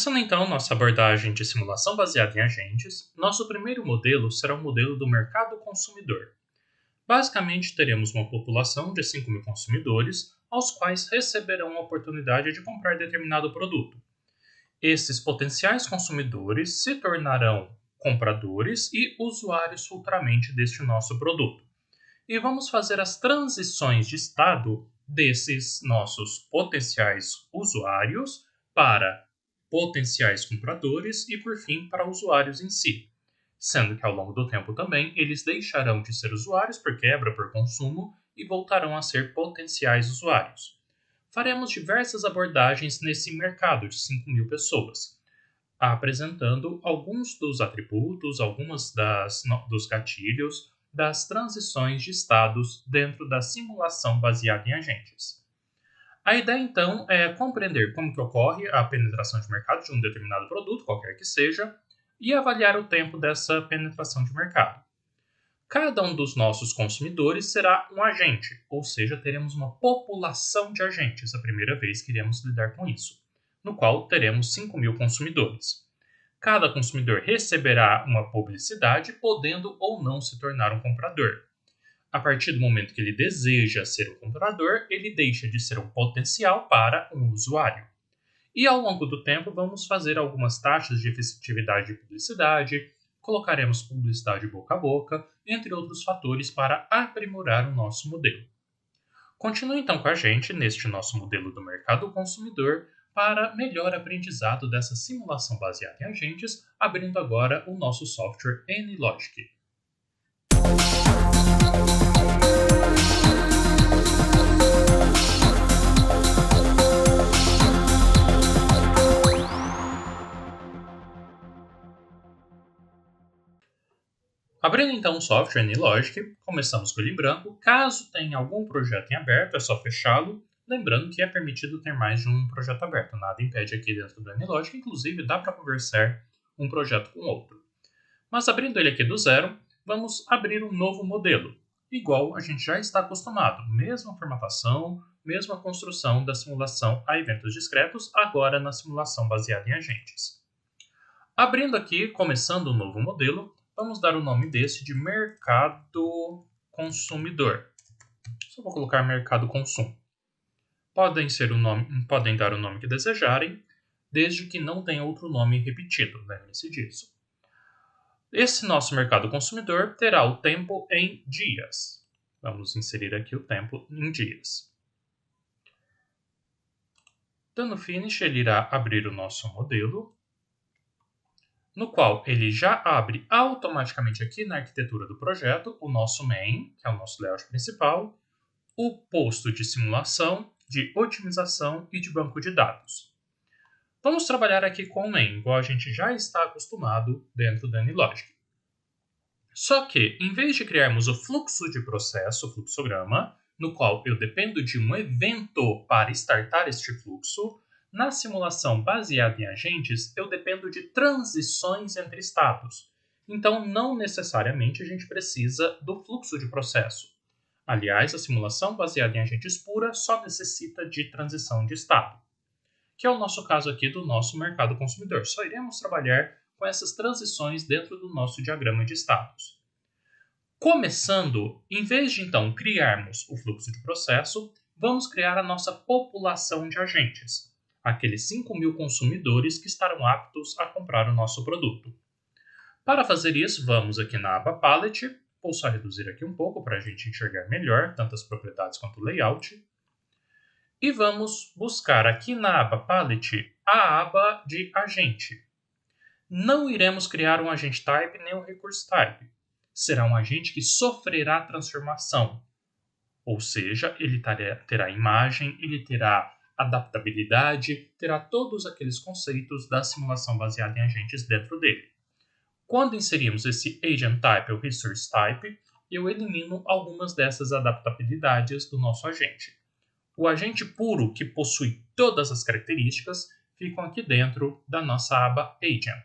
Começando então nossa abordagem de simulação baseada em agentes, nosso primeiro modelo será o modelo do mercado consumidor. Basicamente, teremos uma população de 5.000 consumidores, aos quais receberão a oportunidade de comprar determinado produto. Esses potenciais consumidores se tornarão compradores e usuários futuramente deste nosso produto. E vamos fazer as transições de estado desses nossos potenciais usuários para potenciais compradores e, por fim, para usuários em si. Sendo que ao longo do tempo também eles deixarão de ser usuários por quebra, por consumo e voltarão a ser potenciais usuários. Faremos diversas abordagens nesse mercado de 5.000 pessoas, apresentando alguns dos atributos, algumas dos gatilhos, das transições de estados dentro da simulação baseada em agentes. A ideia, então, é compreender como que ocorre a penetração de mercado de um determinado produto, qualquer que seja, e avaliar o tempo dessa penetração de mercado. Cada um dos nossos consumidores será um agente, ou seja, teremos uma população de agentes a primeira vez que iremos lidar com isso, no qual teremos 5.000 consumidores. Cada consumidor receberá uma publicidade, podendo ou não se tornar um comprador. A partir do momento que ele deseja ser um comprador, ele deixa de ser um potencial para um usuário. E ao longo do tempo, vamos fazer algumas taxas de efetividade de publicidade, colocaremos publicidade boca a boca, entre outros fatores para aprimorar o nosso modelo. Continue então com a gente neste nosso modelo do mercado consumidor para melhor aprendizado dessa simulação baseada em agentes, abrindo agora o nosso software AnyLogic. Abrindo então o software AnyLogic, começamos com ele em branco. Caso tenha algum projeto em aberto, é só fechá-lo. Lembrando que é permitido ter mais de um projeto aberto, nada impede aqui dentro do AnyLogic, inclusive dá para conversar um projeto com outro. Mas abrindo ele aqui do zero, vamos abrir um novo modelo, igual a gente já está acostumado, mesma formatação, mesma construção da simulação a eventos discretos, agora na simulação baseada em agentes. Abrindo aqui, começando um novo modelo, vamos dar o nome desse de mercado consumidor. Só vou colocar mercado consumo. Podem dar o nome que desejarem, desde que não tenha outro nome repetido, lembre-se disso. Esse nosso mercado consumidor terá o tempo em dias. Vamos inserir aqui o tempo em dias. Dando finish, ele irá abrir o nosso modelo, no qual ele já abre automaticamente aqui na arquitetura do projeto o nosso main, que é o nosso layout principal, o posto de simulação, de otimização e de banco de dados. Vamos trabalhar aqui com o main, igual a gente já está acostumado dentro do AnyLogic. Só que, em vez de criarmos o fluxo de processo, o fluxograma, no qual eu dependo de um evento para startar este fluxo, na simulação baseada em agentes, eu dependo de transições entre estados. Então, não necessariamente a gente precisa do fluxo de processo. Aliás, a simulação baseada em agentes pura só necessita de transição de estado, que é o nosso caso aqui do nosso mercado consumidor. Só iremos trabalhar com essas transições dentro do nosso diagrama de estados. Começando, em vez de então criarmos o fluxo de processo, vamos criar a nossa população de agentes, aqueles 5.000 consumidores que estarão aptos a comprar o nosso produto. Para fazer isso, vamos aqui na aba Palette, vou só reduzir aqui um pouco para a gente enxergar melhor, tanto as propriedades quanto o layout. E vamos buscar aqui na aba Palette a aba de agente. Não iremos criar um agente type nem um recurso type. Será um agente que sofrerá transformação. Ou seja, ele terá imagem, ele terá adaptabilidade, terá todos aqueles conceitos da simulação baseada em agentes dentro dele. Quando inserimos esse agent type ou resource type, eu elimino algumas dessas adaptabilidades do nosso agente. O agente puro, que possui todas as características, ficam aqui dentro da nossa aba Agent.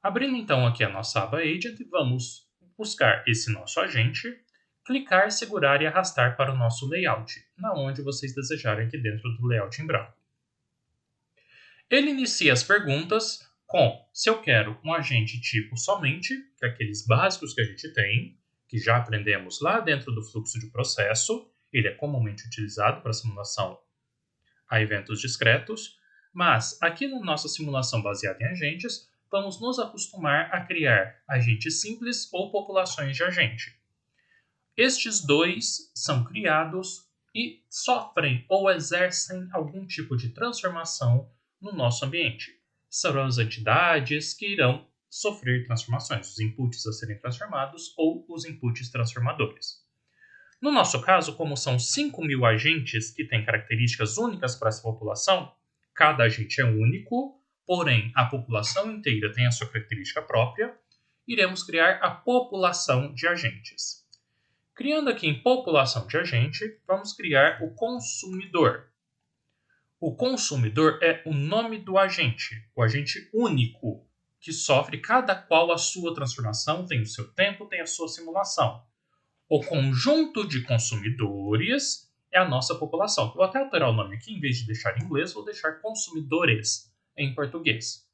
Abrindo então aqui a nossa aba Agent, vamos buscar esse nosso agente, clicar, segurar e arrastar para o nosso layout, na onde vocês desejarem aqui dentro do layout em branco. Ele inicia as perguntas com se eu quero um agente tipo somente, que é aqueles básicos que a gente tem, que já aprendemos lá dentro do fluxo de processo. Ele é comumente utilizado para simulação a eventos discretos, mas aqui na nossa simulação baseada em agentes, vamos nos acostumar a criar agentes simples ou populações de agente. Estes dois são criados e sofrem ou exercem algum tipo de transformação no nosso ambiente. Serão as entidades que irão sofrer transformações, os inputs a serem transformados ou os inputs transformadores. No nosso caso, como são 5.000 agentes que têm características únicas para essa população, cada agente é único, porém a população inteira tem a sua característica própria, iremos criar a população de agentes. Criando aqui em população de agente, vamos criar o consumidor. O consumidor é o nome do agente, o agente único, que sofre cada qual a sua transformação, tem o seu tempo, tem a sua simulação. O conjunto de consumidores é a nossa população. Eu vou até alterar o nome aqui, em vez de deixar em inglês, vou deixar consumidores em português.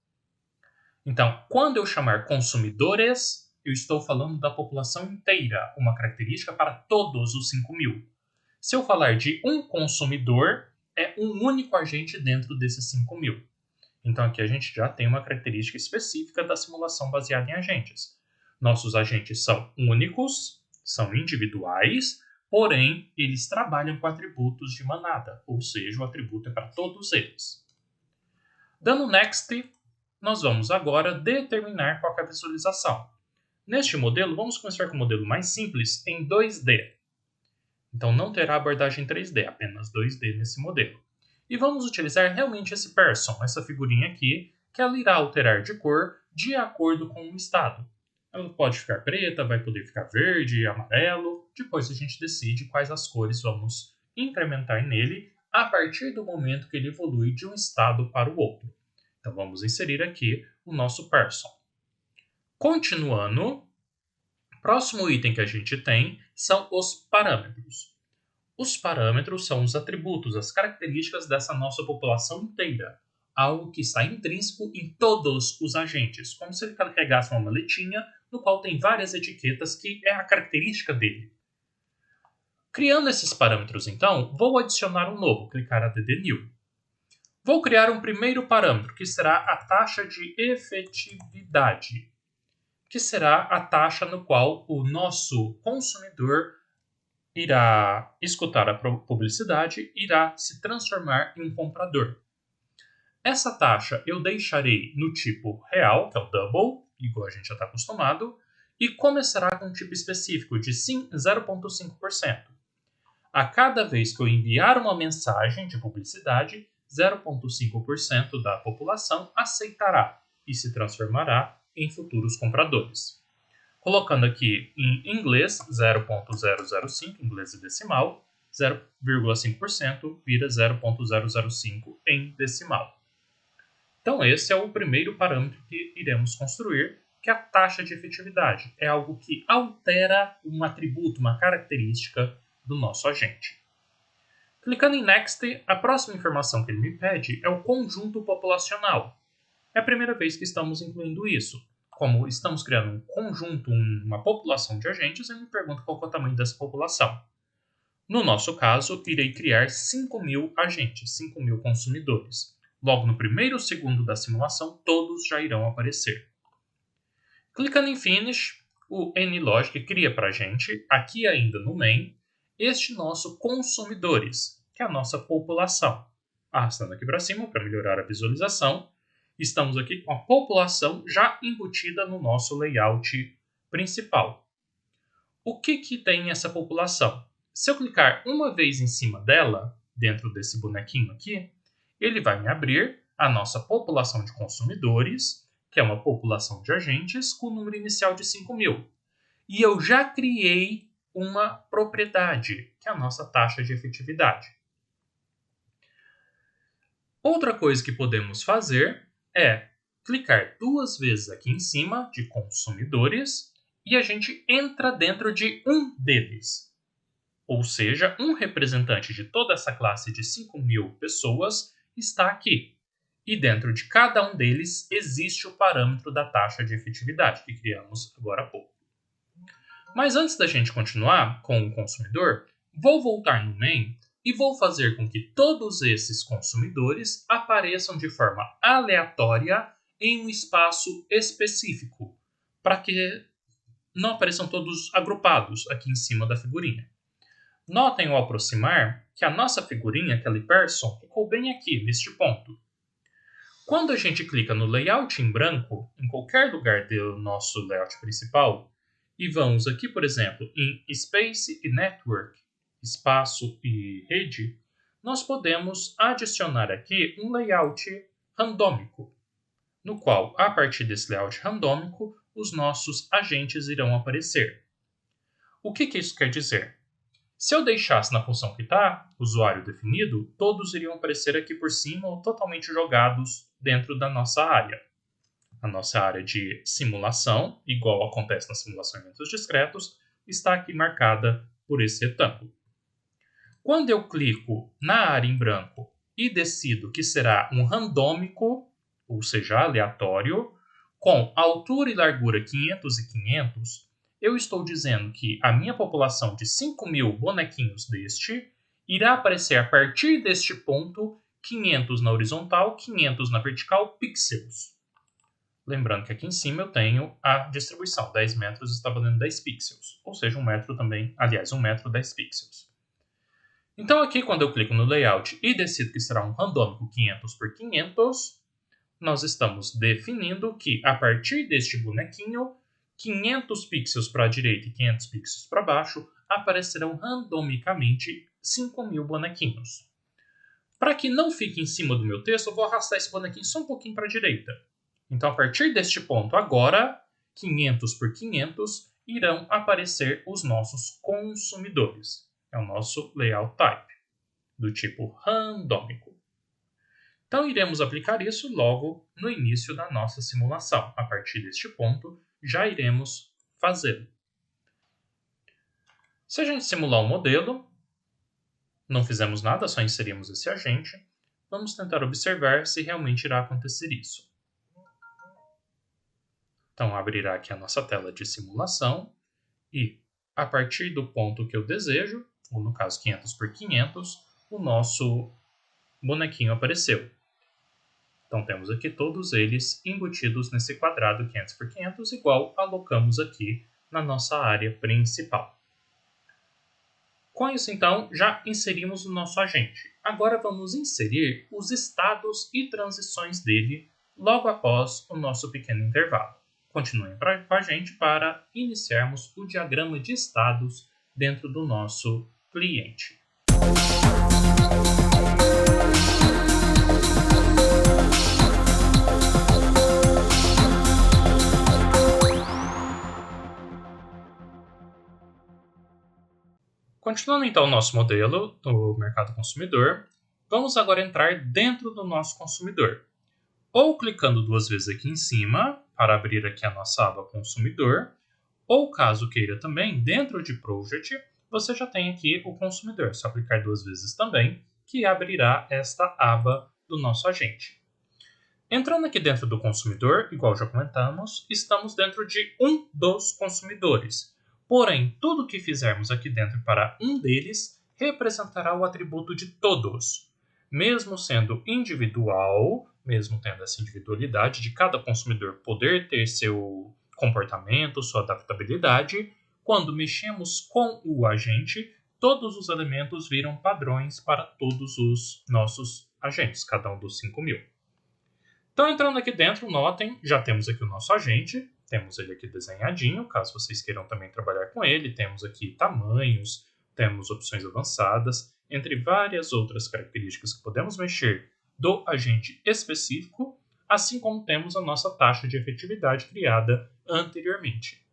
Então, quando eu chamar consumidores, eu estou falando da população inteira, uma característica para todos os 5.000. Se eu falar de um consumidor, é um único agente dentro desses 5.000. Então, aqui a gente já tem uma característica específica da simulação baseada em agentes. Nossos agentes são únicos, são individuais, porém, eles trabalham com atributos de manada, ou seja, o atributo é para todos eles. Dando Next, nós vamos agora determinar qual é a visualização. Neste modelo, vamos começar com o modelo mais simples em 2D. Então, não terá abordagem 3D, apenas 2D nesse modelo. E vamos utilizar realmente esse person, essa figurinha aqui, que ela irá alterar de cor de acordo com o estado. Ela pode ficar preta, vai poder ficar verde, amarelo. Depois a gente decide quais as cores vamos incrementar nele a partir do momento que ele evolui de um estado para o outro. Então vamos inserir aqui o nosso person. Continuando, o próximo item que a gente tem são os parâmetros. Os parâmetros são os atributos, as características dessa nossa população inteira. Algo que está intrínseco em todos os agentes, como se ele carregasse uma maletinha no qual tem várias etiquetas que é a característica dele. Criando esses parâmetros, então, vou adicionar um novo, clicar add new. Vou criar um primeiro parâmetro, que será a taxa de efetividade, que será a taxa no qual o nosso consumidor irá escutar a publicidade e irá se transformar em um comprador. Essa taxa eu deixarei no tipo real, que é o double, igual a gente já está acostumado, e começará com um tipo específico de 0,5%. A cada vez que eu enviar uma mensagem de publicidade, 0,5% da população aceitará e se transformará em futuros compradores. Colocando aqui em inglês, 0,005, inglês e decimal, 0,5% vira 0,005 em decimal. Então, esse é o primeiro parâmetro que iremos construir, que é a taxa de efetividade. É algo que altera um atributo, uma característica do nosso agente. Clicando em Next, a próxima informação que ele me pede é o conjunto populacional. É a primeira vez que estamos incluindo isso. Como estamos criando um conjunto, uma população de agentes, ele me pergunta qual é o tamanho dessa população. No nosso caso, irei criar 5.000 agentes, 5.000 consumidores. Logo no primeiro segundo da simulação, todos já irão aparecer. Clicando em Finish, o NLogic cria para a gente, aqui ainda no main, este nosso consumidores, que é a nossa população. Arrastando aqui para cima para melhorar a visualização, estamos aqui com a população já embutida no nosso layout principal. O que tem essa população? Se eu clicar uma vez em cima dela, dentro desse bonequinho aqui, ele vai me abrir a nossa população de consumidores, que é uma população de agentes com o número inicial de 5.000. E eu já criei uma propriedade, que é a nossa taxa de efetividade. Outra coisa que podemos fazer é clicar 2 vezes aqui em cima de consumidores e a gente entra dentro de um deles. Ou seja, um representante de toda essa classe de 5.000 pessoas está aqui. E dentro de cada um deles existe o parâmetro da taxa de efetividade que criamos agora há pouco. Mas antes da gente continuar com o consumidor, vou voltar no main e vou fazer com que todos esses consumidores apareçam de forma aleatória em um espaço específico, para que não apareçam todos agrupados aqui em cima da figurinha. Notem ao aproximar que a nossa figurinha, aquele person, ficou bem aqui, neste ponto. Quando a gente clica no layout em branco, em qualquer lugar do nosso layout principal, e vamos aqui, por exemplo, em Space e Network, espaço e rede, nós podemos adicionar aqui um layout randômico, no qual, a partir desse layout randômico, os nossos agentes irão aparecer. O que isso quer dizer? Se eu deixasse na função que está, usuário definido, todos iriam aparecer aqui por cima ou totalmente jogados dentro da nossa área. A nossa área de simulação, igual acontece na simulação em eventos discretos, está aqui marcada por esse retângulo. Quando eu clico na área em branco e decido que será um randômico, ou seja, aleatório, com altura e largura 500 e 500, eu estou dizendo que a minha população de 5.000 bonequinhos deste irá aparecer a partir deste ponto 500 na horizontal, 500 na vertical, pixels. Lembrando que aqui em cima eu tenho a distribuição. 10 metros está valendo 10 pixels. Ou seja, 1 metro também, aliás, 1 metro 10 pixels. Então aqui quando eu clico no layout e decido que será um randômico 500 por 500, nós estamos definindo que a partir deste bonequinho, 500 pixels para a direita e 500 pixels para baixo, aparecerão randomicamente 5.000 bonequinhos. Para que não fique em cima do meu texto, eu vou arrastar esse bonequinho só um pouquinho para a direita. Então, a partir deste ponto agora, 500 por 500, irão aparecer os nossos consumidores. É o nosso layout type, do tipo randômico. Então, iremos aplicar isso logo no início da nossa simulação. A partir deste ponto, já iremos fazê-lo. Se a gente simular um modelo, não fizemos nada, só inserimos esse agente, vamos tentar observar se realmente irá acontecer isso. Então, abrirá aqui a nossa tela de simulação e, a partir do ponto que eu desejo, ou no caso 500 por 500, o nosso bonequinho apareceu. Então, temos aqui todos eles embutidos nesse quadrado 500 por 500, igual alocamos aqui na nossa área principal. Com isso, então, já inserimos o nosso agente. Agora vamos inserir os estados e transições dele logo após o nosso pequeno intervalo. Continuem com a gente para iniciarmos o diagrama de estados dentro do nosso cliente. Continuando então o nosso modelo do mercado consumidor, vamos agora entrar dentro do nosso consumidor. Ou clicando duas vezes aqui em cima, para abrir aqui a nossa aba consumidor, ou caso queira também, dentro de Project, você já tem aqui o consumidor. É só clicar duas vezes também, que abrirá esta aba do nosso agente. Entrando aqui dentro do consumidor, igual já comentamos, estamos dentro de um dos consumidores. Porém, tudo que fizermos aqui dentro para um deles representará o atributo de todos. Mesmo sendo individual, mesmo tendo essa individualidade de cada consumidor poder ter seu comportamento, sua adaptabilidade, quando mexemos com o agente, todos os elementos viram padrões para todos os nossos agentes, cada um dos 5.000. Então, entrando aqui dentro, notem, já temos aqui o nosso agente, temos ele aqui desenhadinho, caso vocês queiram também trabalhar com ele, temos aqui tamanhos, temos opções avançadas, entre várias outras características que podemos mexer do agente específico, assim como temos a nossa taxa de efetividade criada anteriormente.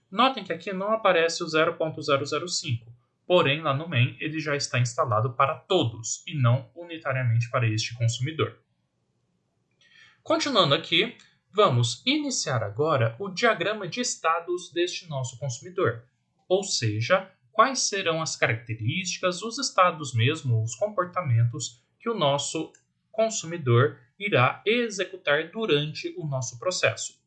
Notem que aqui não aparece o 0.005, porém lá no main ele já está instalado para todos e não unitariamente para este consumidor. Continuando aqui, vamos iniciar agora o diagrama de estados deste nosso consumidor, ou seja, quais serão as características, os estados mesmo, os comportamentos que o nosso consumidor irá executar durante o nosso processo.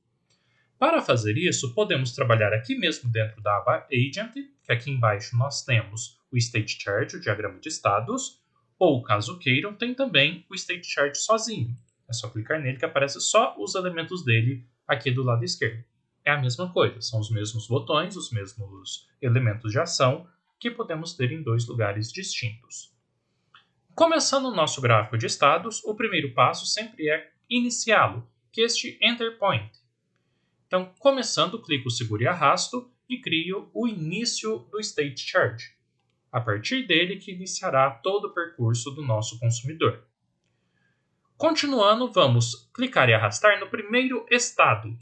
Para fazer isso, podemos trabalhar aqui mesmo dentro da aba Agent, que aqui embaixo nós temos o State Chart, o diagrama de estados, ou caso queiram, tem também o State Chart sozinho. É só clicar nele que aparece só os elementos dele aqui do lado esquerdo. É a mesma coisa, são os mesmos botões, os mesmos elementos de ação que podemos ter em dois lugares distintos. Começando o nosso gráfico de estados, o primeiro passo sempre é iniciá-lo, que é este Enter Point. Então, começando, clico, seguro e arrasto e crio o início do State Chart. A partir dele que iniciará todo o percurso do nosso consumidor. Continuando, vamos clicar e arrastar no primeiro estado,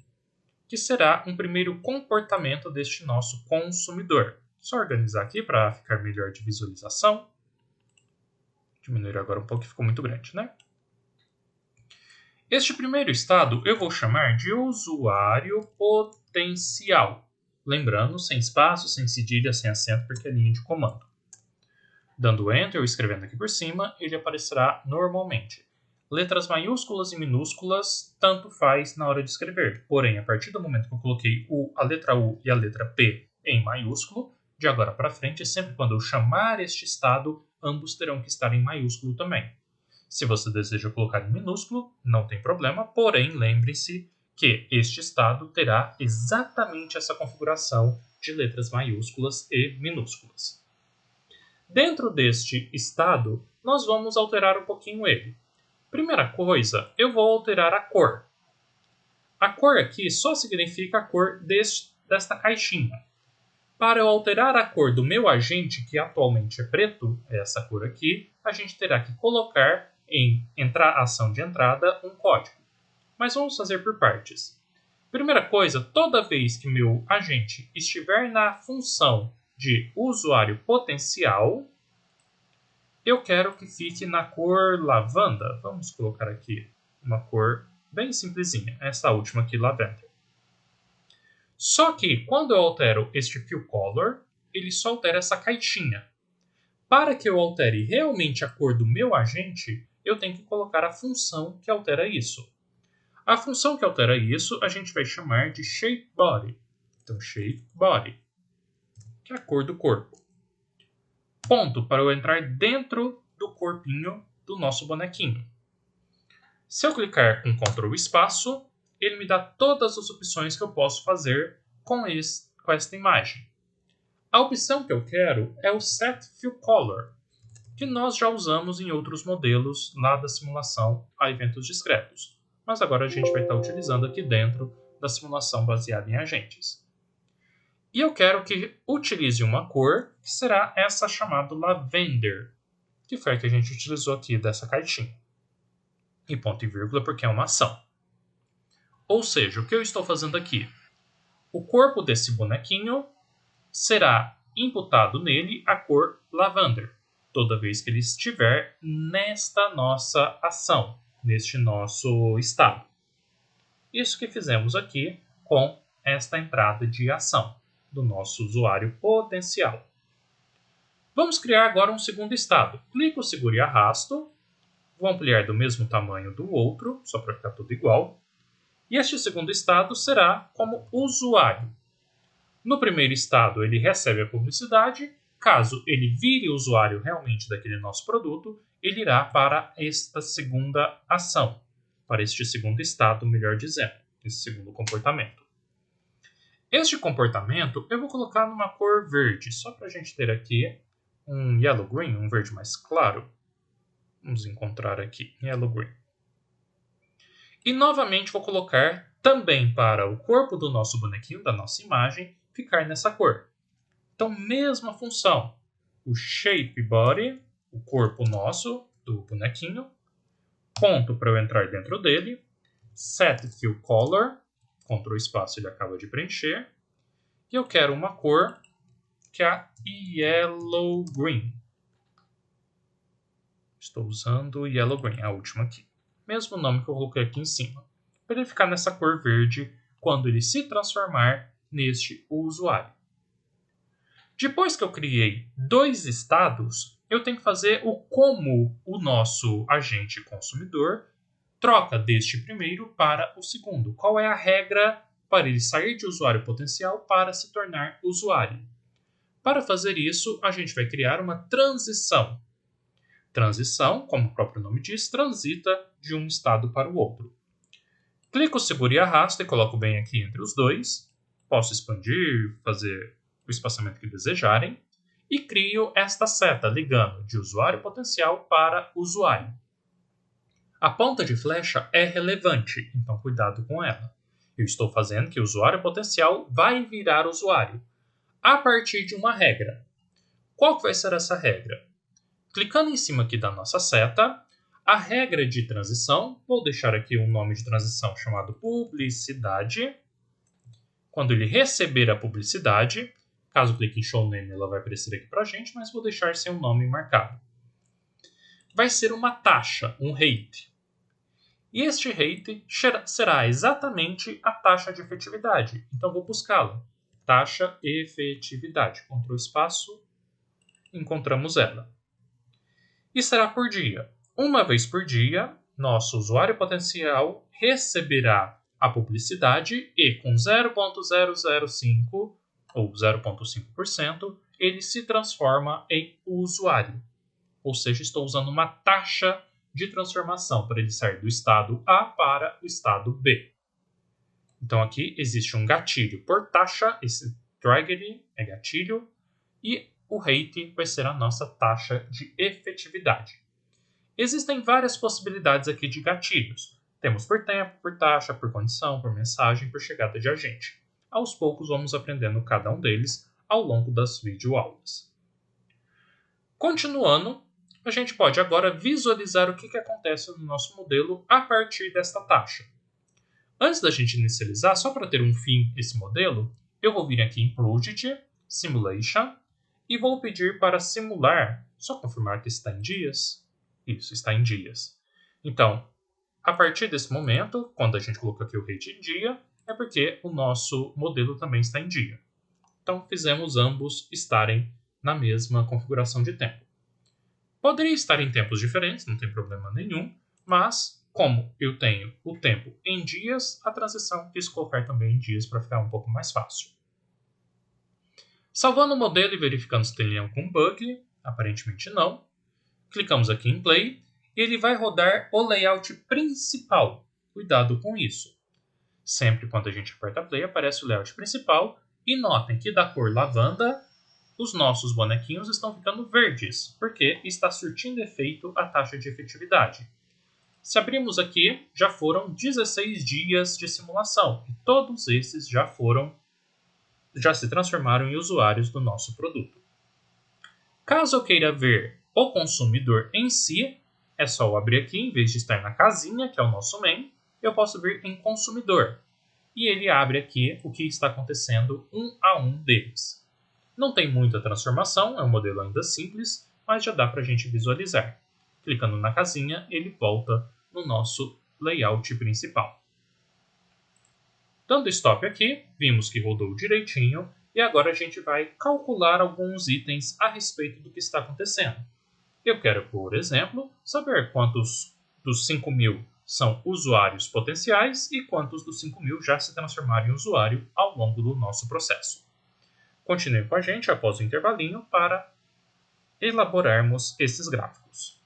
que será um primeiro comportamento deste nosso consumidor. Só organizar aqui para ficar melhor de visualização. Diminuir agora um pouco, que ficou muito grande, né? Este primeiro estado eu vou chamar de usuário potencial. Lembrando, sem espaço, sem cedilha, sem acento, porque é linha de comando. Dando Enter ou escrevendo aqui por cima, ele aparecerá normalmente. Letras maiúsculas e minúsculas, tanto faz na hora de escrever. Porém, a partir do momento que eu coloquei a letra U e a letra P em maiúsculo, de agora para frente, sempre quando eu chamar este estado, ambos terão que estar em maiúsculo também. Se você deseja colocar em minúsculo, não tem problema, porém, lembre-se que este estado terá exatamente essa configuração de letras maiúsculas e minúsculas. Dentro deste estado, nós vamos alterar um pouquinho ele. Primeira coisa, eu vou alterar a cor. A cor aqui só significa a cor desta caixinha. Para eu alterar a cor do meu agente, que atualmente é preto, essa cor aqui, a gente terá que colocar em ação de entrada um código. Mas vamos fazer por partes. Primeira coisa, toda vez que meu agente estiver na função de usuário potencial, eu quero que fique na cor lavanda. Vamos colocar aqui uma cor bem simplesinha. Essa última aqui, lavender. Só que quando eu altero este fill color, ele só altera essa caixinha. Para que eu altere realmente a cor do meu agente, eu tenho que colocar a função que altera isso. A função que altera isso, a gente vai chamar de shape body. Então, shape body, que é a cor do corpo. Ponto para eu entrar dentro do corpinho do nosso bonequinho. Se eu clicar com Ctrl espaço, ele me dá todas as opções que eu posso fazer com esta imagem. A opção que eu quero é o Set Fill Color, que nós já usamos em outros modelos lá da simulação a eventos discretos. Mas agora a gente vai estar utilizando aqui dentro da simulação baseada em agentes. E eu quero que utilize uma cor, que será essa chamada Lavender, que foi a que a gente utilizou aqui dessa caixinha. E ponto e vírgula porque é uma ação. Ou seja, o que eu estou fazendo aqui? O corpo desse bonequinho será imputado nele a cor Lavender, toda vez que ele estiver nesta nossa ação, neste nosso estado. Isso que fizemos aqui com esta entrada de ação do nosso usuário potencial. Vamos criar agora um segundo estado. Clico, seguro e arrasto. Vou ampliar do mesmo tamanho do outro, só para ficar tudo igual. E este segundo estado será como usuário. No primeiro estado, ele recebe a publicidade. Caso ele vire usuário realmente daquele nosso produto, ele irá para esta segunda ação, para este segundo estado, melhor dizendo, esse segundo comportamento. Este comportamento eu vou colocar numa cor verde, só para a gente ter aqui um yellow green, um verde mais claro. Vamos encontrar aqui, yellow green. E novamente vou colocar também para o corpo do nosso bonequinho, da nossa imagem, ficar nessa cor. Então, mesma função. O shape body, o corpo nosso do bonequinho. Ponto para eu entrar dentro dele. Set fill color. Ctrl espaço, ele acaba de preencher. E eu quero uma cor que é a yellow green. Estou usando yellow green, a última aqui. Mesmo nome que eu coloquei aqui em cima. Para ele ficar nessa cor verde quando ele se transformar neste usuário. Depois que eu criei dois estados, eu tenho que fazer o como o nosso agente consumidor troca deste primeiro para o segundo. Qual é a regra para ele sair de usuário potencial para se tornar usuário? Para fazer isso, a gente vai criar uma transição. Transição, como o próprio nome diz, transita de um estado para o outro. Clico, seguro e arrasto e coloco bem aqui entre os dois. Posso expandir, fazer o espaçamento que desejarem. E crio esta seta ligando de usuário potencial para usuário. A ponta de flecha é relevante, então cuidado com ela. Eu estou fazendo que o usuário potencial vai virar usuário a partir de uma regra. Qual que vai ser essa regra? Clicando em cima aqui da nossa seta, a regra de transição, vou deixar aqui um nome de transição chamado publicidade. Quando ele receber a publicidade, caso clique em Show Name, ela vai aparecer aqui para a gente, mas vou deixar sem um nome marcado. Vai ser uma taxa, um rate. E este rate será exatamente a taxa de efetividade. Então vou buscá-la. Taxa efetividade. Ctrl espaço, encontramos ela. E será por dia. Uma vez por dia, nosso usuário potencial receberá a publicidade e com 0,005 ou 0,5%, ele se transforma em usuário. Ou seja, estou usando uma taxa de transformação para ele sair do estado A para o estado B. Então aqui existe um gatilho por taxa, esse trigger é gatilho, e o rate vai ser a nossa taxa de efetividade. Existem várias possibilidades aqui de gatilhos. Temos por tempo, por taxa, por condição, por mensagem, por chegada de agente. Aos poucos vamos aprendendo cada um deles ao longo das videoaulas. Continuando, a gente pode agora visualizar o que acontece no nosso modelo a partir desta taxa. Antes da gente inicializar, só para ter um fim esse modelo, eu vou vir aqui em Project, Simulation, e vou pedir para simular, só confirmar que está em dias. Isso, está em dias. Então, a partir desse momento, quando a gente coloca aqui o rate em dia, é porque o nosso modelo também está em dia. Então, fizemos ambos estarem na mesma configuração de tempo. Poderia estar em tempos diferentes, não tem problema nenhum, mas como eu tenho o tempo em dias, a transição quis colocar também em dias para ficar um pouco mais fácil. Salvando o modelo e verificando se tem algum bug, aparentemente não, clicamos aqui em Play e ele vai rodar o layout principal. Cuidado com isso. Sempre quando a gente aperta Play aparece o layout principal e notem que da cor lavanda os nossos bonequinhos estão ficando verdes, porque está surtindo efeito a taxa de efetividade. Se abrirmos aqui, já foram 16 dias de simulação, e todos esses já se transformaram em usuários do nosso produto. Caso eu queira ver o consumidor em si, é só eu abrir aqui, em vez de estar na casinha, que é o nosso main, eu posso vir em consumidor. E ele abre aqui o que está acontecendo um a um deles. Não tem muita transformação, é um modelo ainda simples, mas já dá para a gente visualizar. Clicando na casinha, ele volta no nosso layout principal. Dando stop aqui, vimos que rodou direitinho e agora a gente vai calcular alguns itens a respeito do que está acontecendo. Eu quero, por exemplo, saber quantos dos 5.000 são usuários potenciais e quantos dos 5.000 já se transformaram em usuário ao longo do nosso processo. Continue com a gente após o intervalinho para elaborarmos esses gráficos.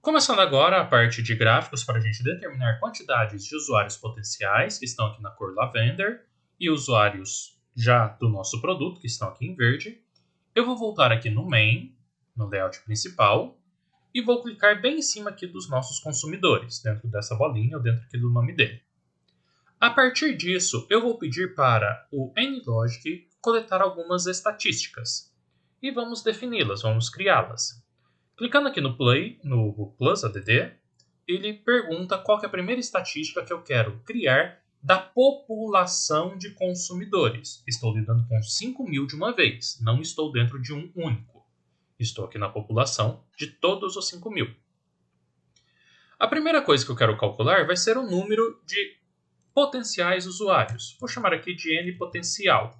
Começando agora a parte de gráficos para a gente determinar quantidades de usuários potenciais, que estão aqui na cor lavender, e usuários já do nosso produto, que estão aqui em verde. Eu vou voltar aqui no main, no layout principal, e vou clicar bem em cima aqui dos nossos consumidores, dentro dessa bolinha ou dentro aqui do nome dele. A partir disso, eu vou pedir para o NLogic coletar algumas estatísticas. E vamos defini-las, vamos criá-las. Clicando aqui no Play, no Plus ADD, ele pergunta qual que é a primeira estatística que eu quero criar da população de consumidores. Estou lidando com 5.000 de uma vez, não estou dentro de um único. Estou aqui na população de todos os 5.000. A primeira coisa que eu quero calcular vai ser o número de potenciais usuários. Vou chamar aqui de N potencial.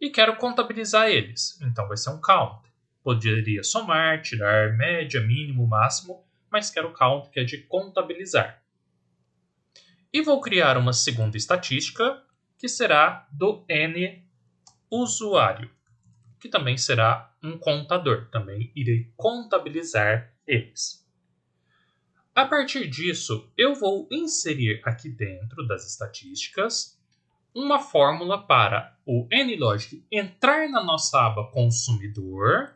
E quero contabilizar eles. Então vai ser um count. Poderia somar, tirar média, mínimo, máximo, mas quero count, que é de contabilizar. E vou criar uma segunda estatística, que será do N usuário, que também será um contador. Também irei contabilizar eles. A partir disso, eu vou inserir aqui dentro das estatísticas uma fórmula para o NLogic entrar na nossa aba consumidor,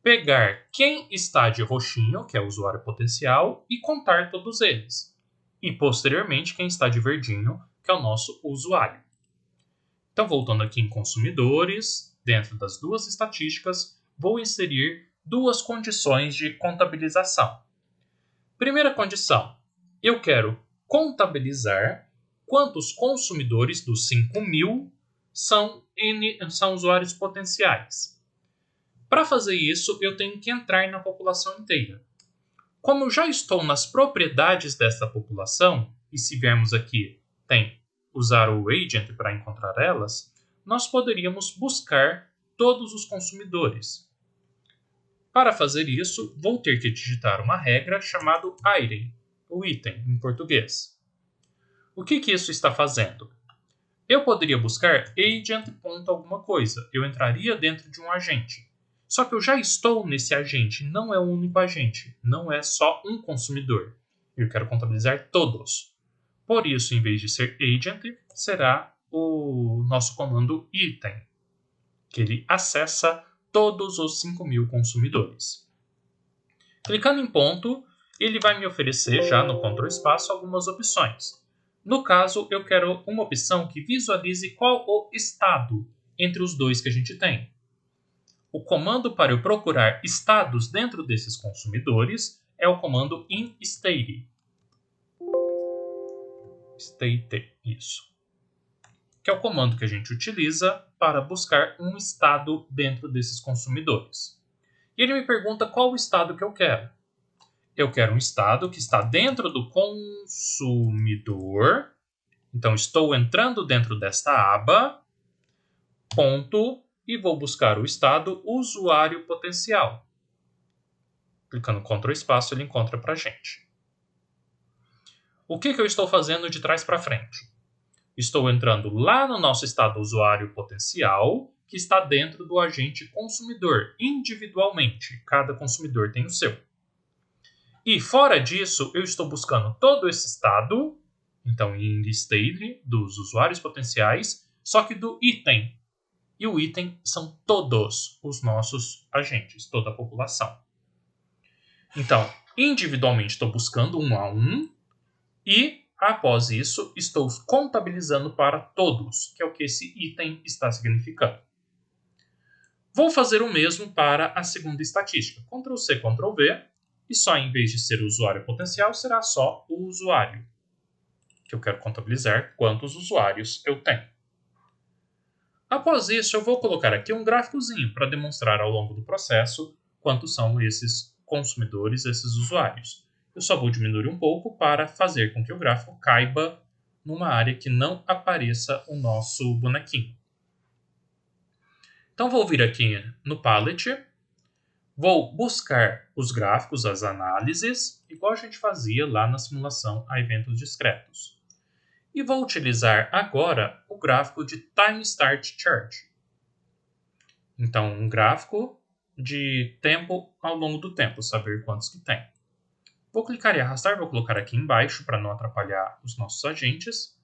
pegar quem está de roxinho, que é o usuário potencial, e contar todos eles. E posteriormente quem está de verdinho, que é o nosso usuário. Então, voltando aqui em consumidores, dentro das duas estatísticas, vou inserir duas condições de contabilização. Primeira condição, eu quero contabilizar quantos consumidores dos 5.000 são usuários potenciais. Para fazer isso, eu tenho que entrar na população inteira. Como eu já estou nas propriedades dessa população, e se viermos aqui, tem usar o agent para encontrar elas, nós poderíamos buscar todos os consumidores. Para fazer isso, vou ter que digitar uma regra chamada item, o item em português. O que isso está fazendo? Eu poderia buscar agent. Alguma coisa. Eu entraria dentro de um agente. Só que eu já estou nesse agente, não é um único agente, não é só um consumidor. Eu quero contabilizar todos. Por isso, em vez de ser agent, será o nosso comando item, que ele acessa todos os 5.000 consumidores. Clicando em ponto, ele vai me oferecer já no Ctrl Espaço algumas opções. No caso, eu quero uma opção que visualize qual o estado entre os dois que a gente tem. O comando para eu procurar estados dentro desses consumidores é o comando instate. State, isso. Que é o comando que a gente utiliza para buscar um estado dentro desses consumidores. E ele me pergunta qual o estado que eu quero. Eu quero um estado que está dentro do consumidor. Então, estou entrando dentro desta aba, ponto, e vou buscar o estado usuário potencial. Clicando Ctrl Espaço, ele encontra para a gente. O que eu estou fazendo de trás para frente? Estou entrando lá no nosso estado usuário potencial, que está dentro do agente consumidor, individualmente. Cada consumidor tem o seu. E fora disso, eu estou buscando todo esse estado, então in state, dos usuários potenciais, só que do item. E o item são todos os nossos agentes, toda a população. Então, individualmente estou buscando um a um e, após isso, estou contabilizando para todos, que é o que esse item está significando. Vou fazer o mesmo para a segunda estatística. Ctrl C, Ctrl V, e só em vez de ser o usuário potencial, será só o usuário, que eu quero contabilizar quantos usuários eu tenho. Após isso, eu vou colocar aqui um gráficozinho para demonstrar ao longo do processo quantos são esses consumidores, esses usuários. Eu só vou diminuir um pouco para fazer com que o gráfico caiba numa área que não apareça o nosso bonequinho. Então, vou vir aqui no Palette, vou buscar os gráficos, as análises, igual a gente fazia lá na simulação a eventos discretos. E vou utilizar agora o gráfico de Time Start Chart. Então, um gráfico de tempo ao longo do tempo, saber quantos que tem. Vou clicar e arrastar, vou colocar aqui embaixo para não atrapalhar os nossos agentes.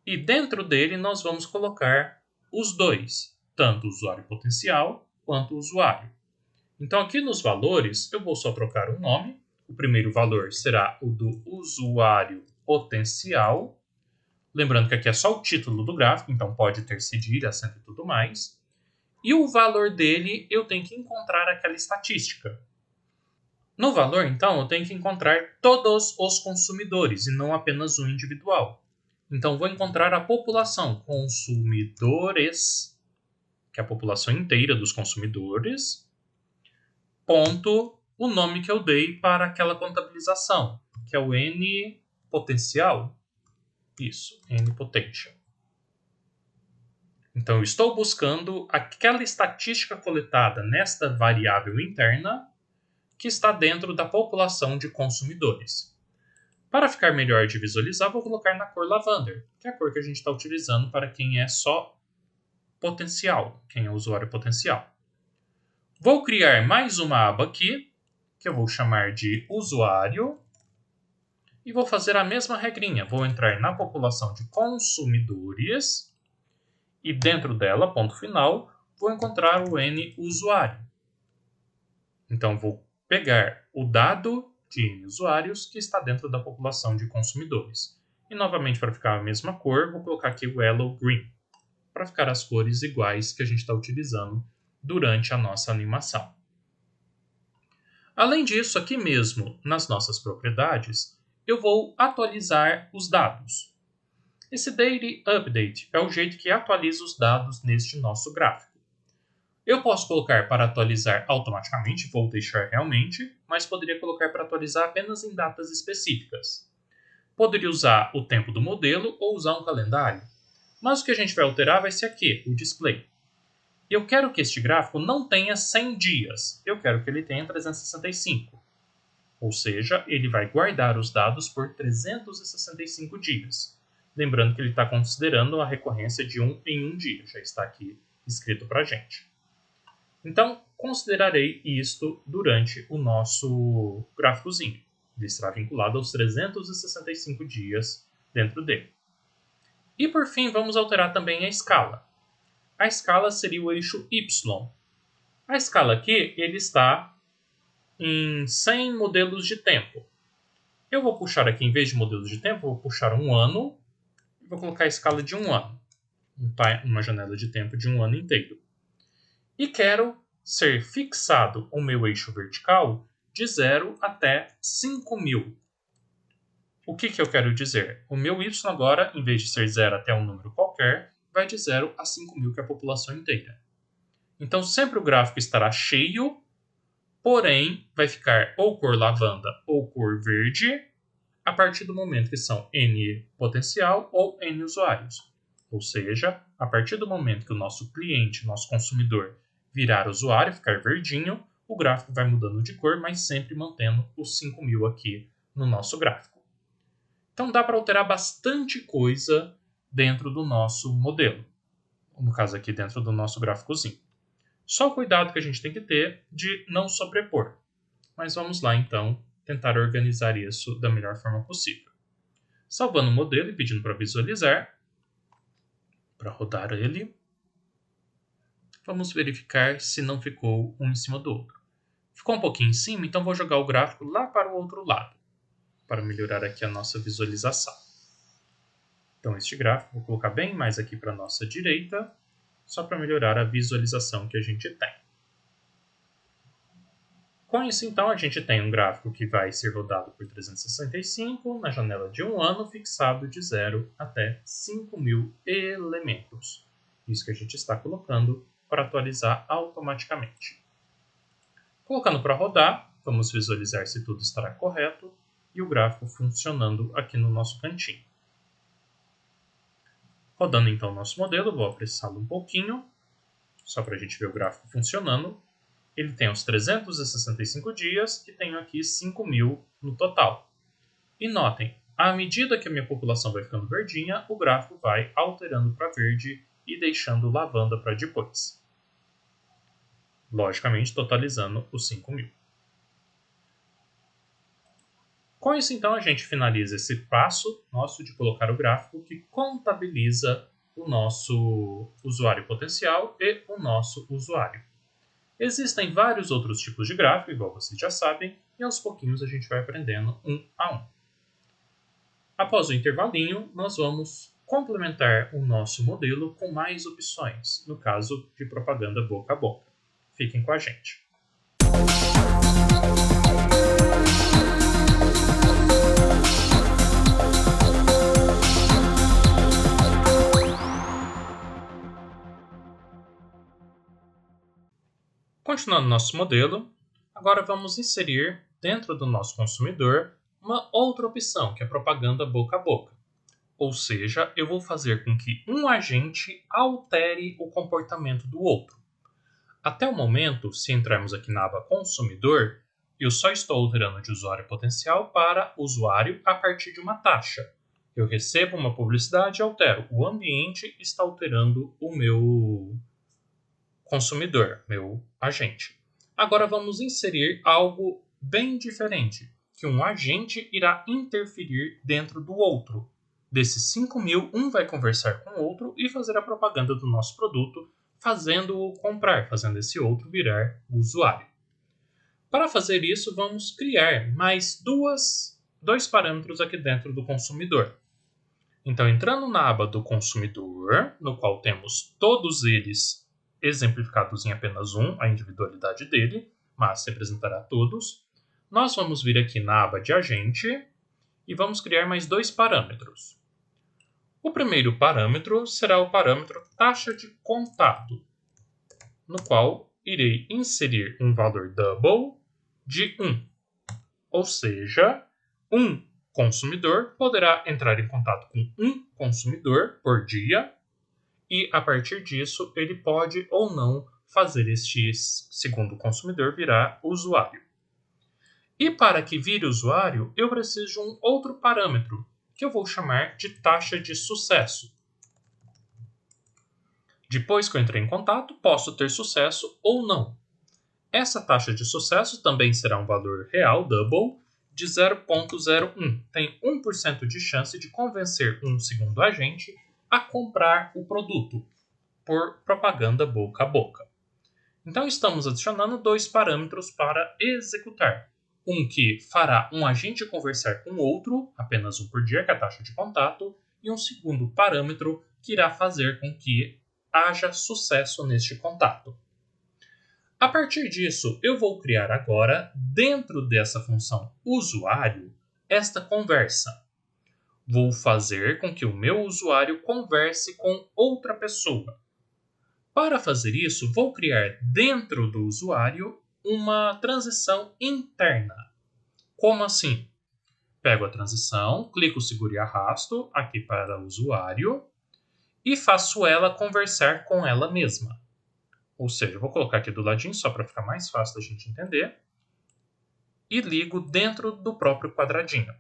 E dentro dele nós vamos colocar os dois, tanto o usuário potencial quanto o usuário. Então, aqui nos valores, eu vou só trocar um nome. O primeiro valor será o do usuário potencial. Lembrando que aqui é só o título do gráfico, então pode ter cedilha, acento e tudo mais. E o valor dele, eu tenho que encontrar aquela estatística. No valor, então, eu tenho que encontrar todos os consumidores e não apenas um individual. Então, vou encontrar a população consumidores, que é a população inteira dos consumidores, ponto o nome que eu dei para aquela contabilização, que é o N potencial. Isso, N potential. Então, eu estou buscando aquela estatística coletada nesta variável interna que está dentro da população de consumidores. Para ficar melhor de visualizar, vou colocar na cor lavender, que é a cor que a gente está utilizando para quem é só potencial, quem é usuário potencial. Vou criar mais uma aba aqui, que eu vou chamar de usuário, e vou fazer a mesma regrinha. Vou entrar na população de consumidores, e dentro dela, ponto final, vou encontrar o N usuário. Então, vou pegar o dado de N usuários que está dentro da população de consumidores. E, novamente, para ficar a mesma cor, vou colocar aqui o yellow green, para ficar as cores iguais que a gente está utilizando durante a nossa animação. Além disso, aqui mesmo, nas nossas propriedades, eu vou atualizar os dados. Esse Daily Update é o jeito que atualiza os dados neste nosso gráfico. Eu posso colocar para atualizar automaticamente, vou deixar realmente, mas poderia colocar para atualizar apenas em datas específicas. Poderia usar o tempo do modelo ou usar um calendário. Mas o que a gente vai alterar vai ser aqui, o display. Eu quero que este gráfico não tenha 100 dias, eu quero que ele tenha 365. Ou seja, ele vai guardar os dados por 365 dias. Lembrando que ele está considerando a recorrência de 1 em 1 dia, já está aqui escrito para a gente. Então, considerarei isto durante o nosso gráficozinho. Ele será vinculado aos 365 dias dentro dele. E por fim, vamos alterar também a escala. A escala seria o eixo Y. A escala aqui ele está em 100 modelos de tempo. Eu vou puxar aqui, em vez de modelos de tempo, vou puxar um ano e vou colocar a escala de 1 ano. Uma janela de tempo de 1 ano inteiro. E quero ser fixado o meu eixo vertical de 0 até 5.000. O que eu quero dizer? O meu Y agora, em vez de ser 0 até um número qualquer, vai de 0 a 5.000, que é a população inteira. Então, sempre o gráfico estará cheio, porém, vai ficar ou cor lavanda ou cor verde, a partir do momento que são N potencial ou N usuários. Ou seja, a partir do momento que o nosso cliente, nosso consumidor, virar usuário, ficar verdinho, o gráfico vai mudando de cor, mas sempre mantendo os 5.000 aqui no nosso gráfico. Então, dá para alterar bastante coisa dentro do nosso modelo. No caso aqui, dentro do nosso gráficozinho. Só o cuidado que a gente tem que ter de não sobrepor. Mas vamos lá, então, tentar organizar isso da melhor forma possível. Salvando o modelo e pedindo para visualizar, para rodar ele, vamos verificar se não ficou um em cima do outro. Ficou um pouquinho em cima, então vou jogar o gráfico lá para o outro lado, para melhorar aqui a nossa visualização. Então, este gráfico vou colocar bem mais aqui para a nossa direita, só para melhorar a visualização que a gente tem. Com isso, então, a gente tem um gráfico que vai ser rodado por 365 na janela de 1 ano, fixado de 0 até 5.000 elementos. Isso que a gente está colocando para atualizar automaticamente. Colocando para rodar, vamos visualizar se tudo estará correto e o gráfico funcionando aqui no nosso cantinho. Rodando então o nosso modelo, vou apressá-lo um pouquinho, só para a gente ver o gráfico funcionando. Ele tem os 365 dias e tenho aqui 5.000 no total. E notem, à medida que a minha população vai ficando verdinha, o gráfico vai alterando para verde e deixando lavanda para depois. Logicamente, totalizando os 5.000. Com isso, então, a gente finaliza esse passo nosso de colocar o gráfico que contabiliza o nosso usuário potencial e o nosso usuário. Existem vários outros tipos de gráfico, igual vocês já sabem, e aos pouquinhos a gente vai aprendendo um a um. Após o intervalinho, nós vamos complementar o nosso modelo com mais opções, no caso de propaganda boca a boca. Fiquem com a gente. Continuando nosso modelo, Agora vamos inserir dentro do nosso consumidor uma outra opção, que é propaganda boca a boca. Ou seja, eu vou fazer com que um agente altere o comportamento do outro. Até o momento, se entrarmos aqui na aba Consumidor, eu só estou alterando de usuário potencial para usuário a partir de uma taxa. Eu recebo uma publicidade e altero. O ambiente está alterando o meu consumidor, meu agente. Agora vamos inserir algo bem diferente, que um agente irá interferir dentro do outro. Desses 5.000, um vai conversar com o outro e fazer a propaganda do nosso produto, fazendo-o comprar, fazendo esse outro virar usuário. Para fazer isso, vamos criar mais dois parâmetros aqui dentro do consumidor. Então, entrando na aba do consumidor, no qual temos todos eles exemplificados em apenas um, a individualidade dele, mas representará todos, nós vamos vir aqui na aba de agente e vamos criar mais dois parâmetros. O primeiro parâmetro será o parâmetro taxa de contato, no qual irei inserir um valor double de 1. Ou seja, um consumidor poderá entrar em contato com um consumidor por dia e, a partir disso, ele pode ou não fazer este segundo consumidor virar usuário. E para que vire usuário, eu preciso de um outro parâmetro, que eu vou chamar de taxa de sucesso. Depois que eu entrei em contato, posso ter sucesso ou não. Essa taxa de sucesso também será um valor real, double, de 0,01. Tem 1% de chance de convencer um segundo agente a comprar o produto por propaganda boca a boca. Então, estamos adicionando dois parâmetros para executar. Um que fará um agente conversar com outro, apenas um por dia, que é a taxa de contato, e um segundo parâmetro que irá fazer com que haja sucesso neste contato. A partir disso, eu vou criar agora, dentro dessa função usuário, esta conversa. Vou fazer com que o meu usuário converse com outra pessoa. Para fazer isso, vou criar dentro do usuário uma transição interna. Como assim? Pego a transição, clico, seguro e arrasto aqui para o usuário e faço ela conversar com ela mesma. Ou seja, eu vou colocar aqui do ladinho só para ficar mais fácil da gente entender. E ligo dentro do próprio quadradinho.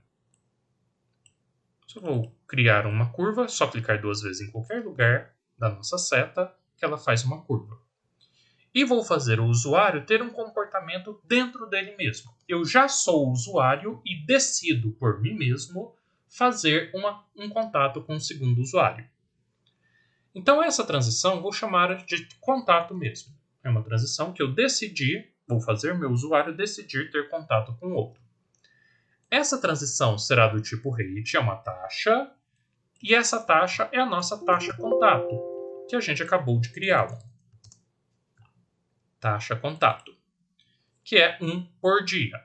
Eu vou criar uma curva, só clicar duas vezes em qualquer lugar da nossa seta que ela faz uma curva. E vou fazer o usuário ter um comportamento dentro dele mesmo. Eu já sou o usuário e decido por mim mesmo fazer um contato com o segundo usuário. Então essa transição eu vou chamar de contato mesmo. É uma transição que eu decidi, vou fazer meu usuário decidir ter contato com o outro. Essa transição será do tipo rate, é uma taxa, e essa taxa é a nossa taxa contato, que a gente acabou de criá-la. Taxa contato, que é 1 por dia.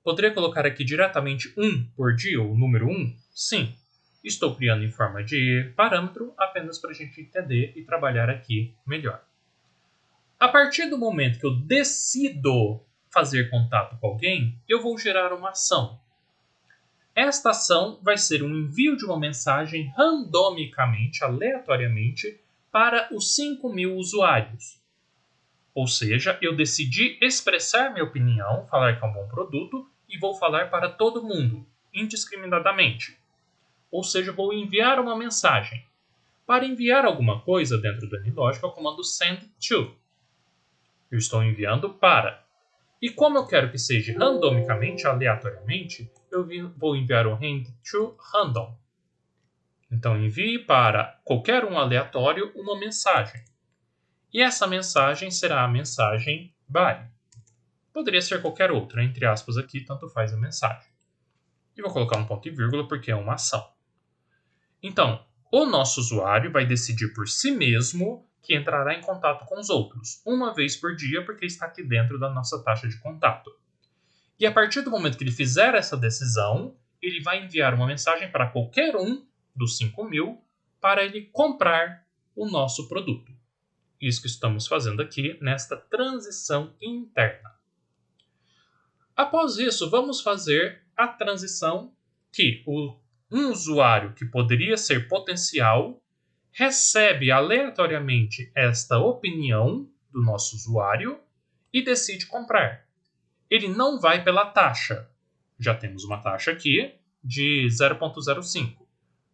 Poderia colocar aqui diretamente 1 por dia, ou número 1? Sim. Estou criando em forma de parâmetro apenas para a gente entender e trabalhar aqui melhor. A partir do momento que eu decido fazer contato com alguém, eu vou gerar uma ação. Esta ação vai ser um envio de uma mensagem randomicamente, aleatoriamente, para os 5.000 usuários. Ou seja, eu decidi expressar minha opinião, falar que é um bom produto, e vou falar para todo mundo, indiscriminadamente. Ou seja, vou enviar uma mensagem. Para enviar alguma coisa dentro do AnyLogic é o comando send to. Eu estou enviando para. E como eu quero que seja randomicamente, aleatoriamente, eu vou enviar um hand to random. Então envie para qualquer um aleatório uma mensagem. E essa mensagem será a mensagem body. Poderia ser qualquer outra, entre aspas aqui, tanto faz a mensagem. E vou colocar um ponto e vírgula porque é uma ação. Então, o nosso usuário vai decidir por si mesmo que entrará em contato com os outros, uma vez por dia, porque está aqui dentro da nossa taxa de contato. E a partir do momento que ele fizer essa decisão, ele vai enviar uma mensagem para qualquer um dos 5.000 para ele comprar o nosso produto. Isso que estamos fazendo aqui nesta transição interna. Após isso, vamos fazer a transição que um usuário que poderia ser potencial recebe aleatoriamente esta opinião do nosso usuário e decide comprar. Ele não vai pela taxa. Já temos uma taxa aqui de 0,05.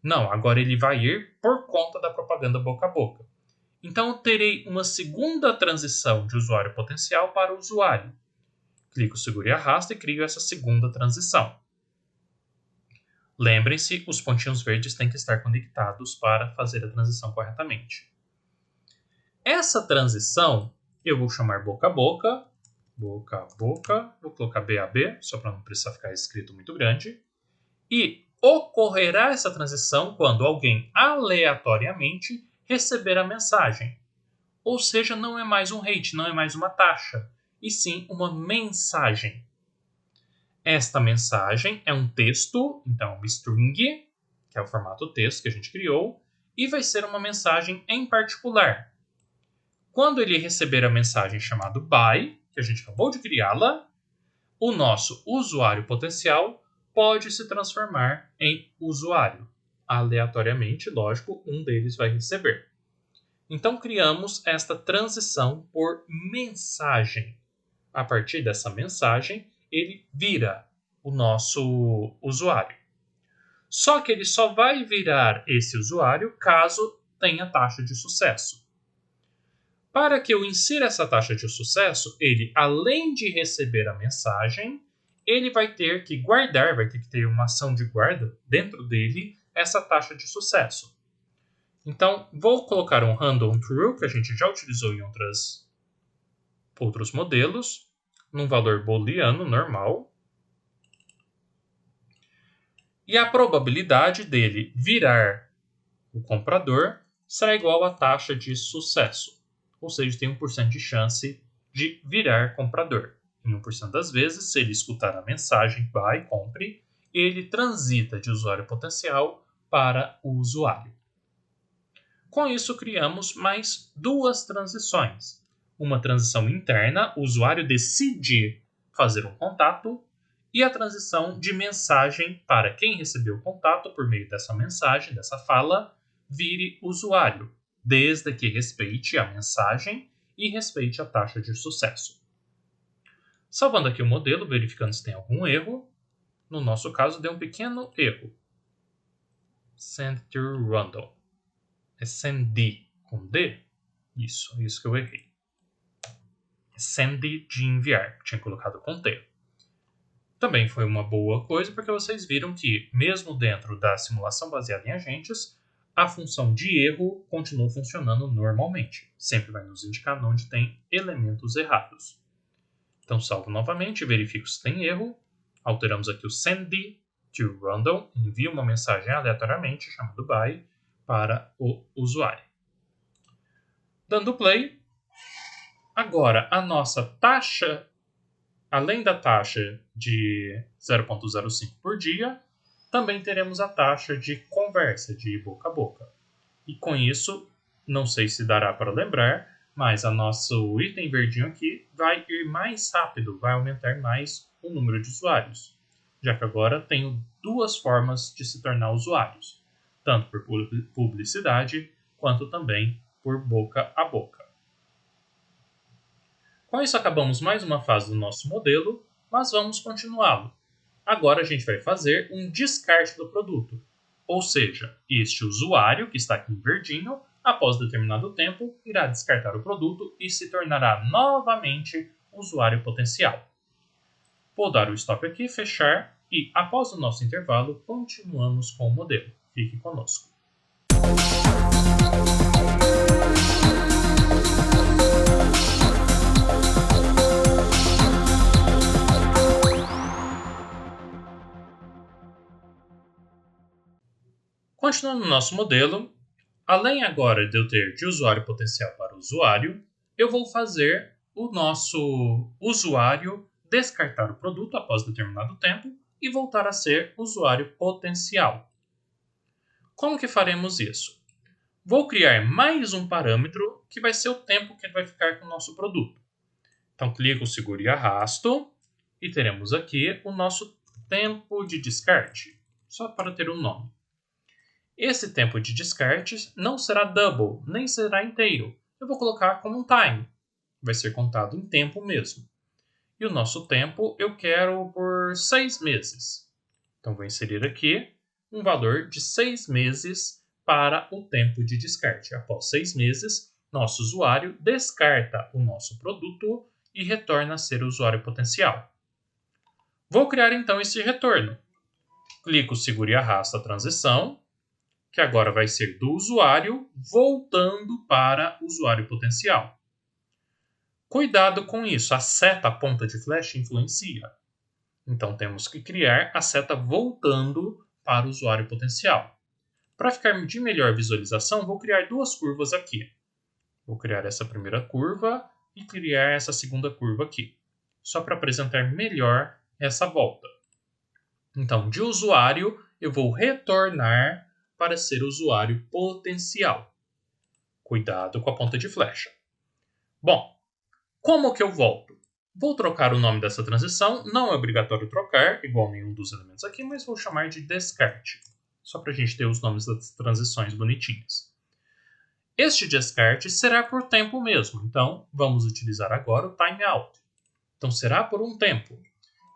Não, agora ele vai ir por conta da propaganda boca a boca. Então, eu terei uma segunda transição de usuário potencial para o usuário. Clico, seguro e arrasto e crio essa segunda transição. Lembrem-se, os pontinhos verdes têm que estar conectados para fazer a transição corretamente. Essa transição eu vou chamar boca a boca, vou colocar BAB, só para não precisar ficar escrito muito grande. E ocorrerá essa transição quando alguém aleatoriamente receber a mensagem. Ou seja, não é mais um rate, não é mais uma taxa, e sim uma mensagem. Esta mensagem é um texto, então uma string, que é o formato texto que a gente criou, e vai ser uma mensagem em particular. Quando ele receber a mensagem chamada by, que a gente acabou de criá-la, o nosso usuário potencial pode se transformar em usuário. Aleatoriamente, lógico, um deles vai receber. Então, criamos esta transição por mensagem. A partir dessa mensagem, ele vira o nosso usuário. Só que ele só vai virar esse usuário caso tenha taxa de sucesso. Para que eu insira essa taxa de sucesso, ele, além de receber a mensagem, ele vai ter que guardar, vai ter que ter uma ação de guarda dentro dele, essa taxa de sucesso. Então, vou colocar um random true, que a gente já utilizou em outros modelos, num valor booleano normal. E a probabilidade dele virar o comprador será igual à taxa de sucesso. Ou seja, tem 1% de chance de virar comprador. Em 1% das vezes, se ele escutar a mensagem buy, compre, ele transita de usuário potencial para o usuário. Com isso, criamos mais duas transições. Uma transição interna, o usuário decide fazer um contato, e a transição de mensagem para quem recebeu o contato por meio dessa mensagem, dessa fala, vire usuário, desde que respeite a mensagem e respeite a taxa de sucesso. Salvando aqui o modelo, verificando se tem algum erro. No nosso caso, deu um pequeno erro. Send to random. É send com D? Isso que eu errei. Send de enviar, tinha colocado com T. Também foi uma boa coisa, porque vocês viram que, mesmo dentro da simulação baseada em agentes, a função de erro continua funcionando normalmente. Sempre vai nos indicar onde tem elementos errados. Então, salvo novamente, verifico se tem erro. Alteramos aqui o send to random, envia uma mensagem aleatoriamente, chamada by, para o usuário. Dando play, agora a nossa taxa, além da taxa de 0,05 por dia, também teremos a taxa de conversa, de boca a boca. E com isso, não sei se dará para lembrar, mas o nosso item verdinho aqui vai ir mais rápido, vai aumentar mais o número de usuários, já que agora tenho duas formas de se tornar usuários, tanto por publicidade quanto também por boca a boca. Com isso acabamos mais uma fase do nosso modelo, mas vamos continuá-lo. Agora a gente vai fazer um descarte do produto, ou seja, este usuário que está aqui em verdinho, após determinado tempo, irá descartar o produto e se tornará novamente usuário potencial. Vou dar o stop aqui, fechar e, após o nosso intervalo, continuamos com o modelo. Fique conosco. Continuando no nosso modelo, além agora de eu ter de usuário potencial para usuário, eu vou fazer o nosso usuário descartar o produto após determinado tempo e voltar a ser usuário potencial. Como que faremos isso? Vou criar mais um parâmetro que vai ser o tempo que ele vai ficar com o nosso produto. Então, clico, seguro e arrasto e teremos aqui o nosso tempo de descarte, só para ter um nome. Esse tempo de descarte não será double, nem será inteiro. Eu vou colocar como um time. Vai ser contado em tempo mesmo. E o nosso tempo eu quero por 6 meses. Então, vou inserir aqui um valor de 6 meses para o tempo de descarte. Após 6 meses, nosso usuário descarta o nosso produto e retorna a ser usuário potencial. Vou criar então esse retorno. Clico, seguro e arrasto a transição, que agora vai ser do usuário voltando para o usuário potencial. Cuidado com isso, a seta, a ponta de flecha, influencia. Então temos que criar a seta voltando para o usuário potencial. Para ficar de melhor visualização, vou criar duas curvas aqui. Vou criar essa primeira curva e criar essa segunda curva aqui, só para apresentar melhor essa volta. Então, de usuário, eu vou retornar para ser usuário potencial. Cuidado com a ponta de flecha. Bom, como que eu volto? Vou trocar o nome dessa transição, não é obrigatório trocar, igual nenhum dos elementos aqui, mas vou chamar de descarte, só para a gente ter os nomes das transições bonitinhas. Este descarte será por tempo mesmo, então vamos utilizar agora o timeout. Então será por um tempo.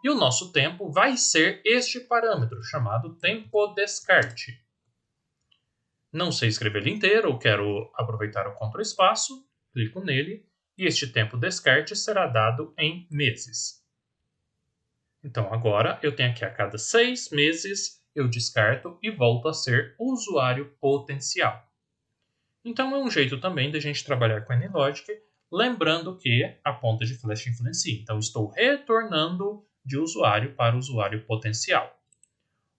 E o nosso tempo vai ser este parâmetro, chamado tempo descarte. Não sei escrever ele inteiro, ou quero aproveitar o Ctrl espaço, clico nele, e este tempo descarte será dado em meses. Então agora eu tenho aqui a cada 6 meses eu descarto e volto a ser usuário potencial. Então é um jeito também de a gente trabalhar com a AnyLogic, lembrando que a ponta de flecha influencia. Então estou retornando de usuário para usuário potencial.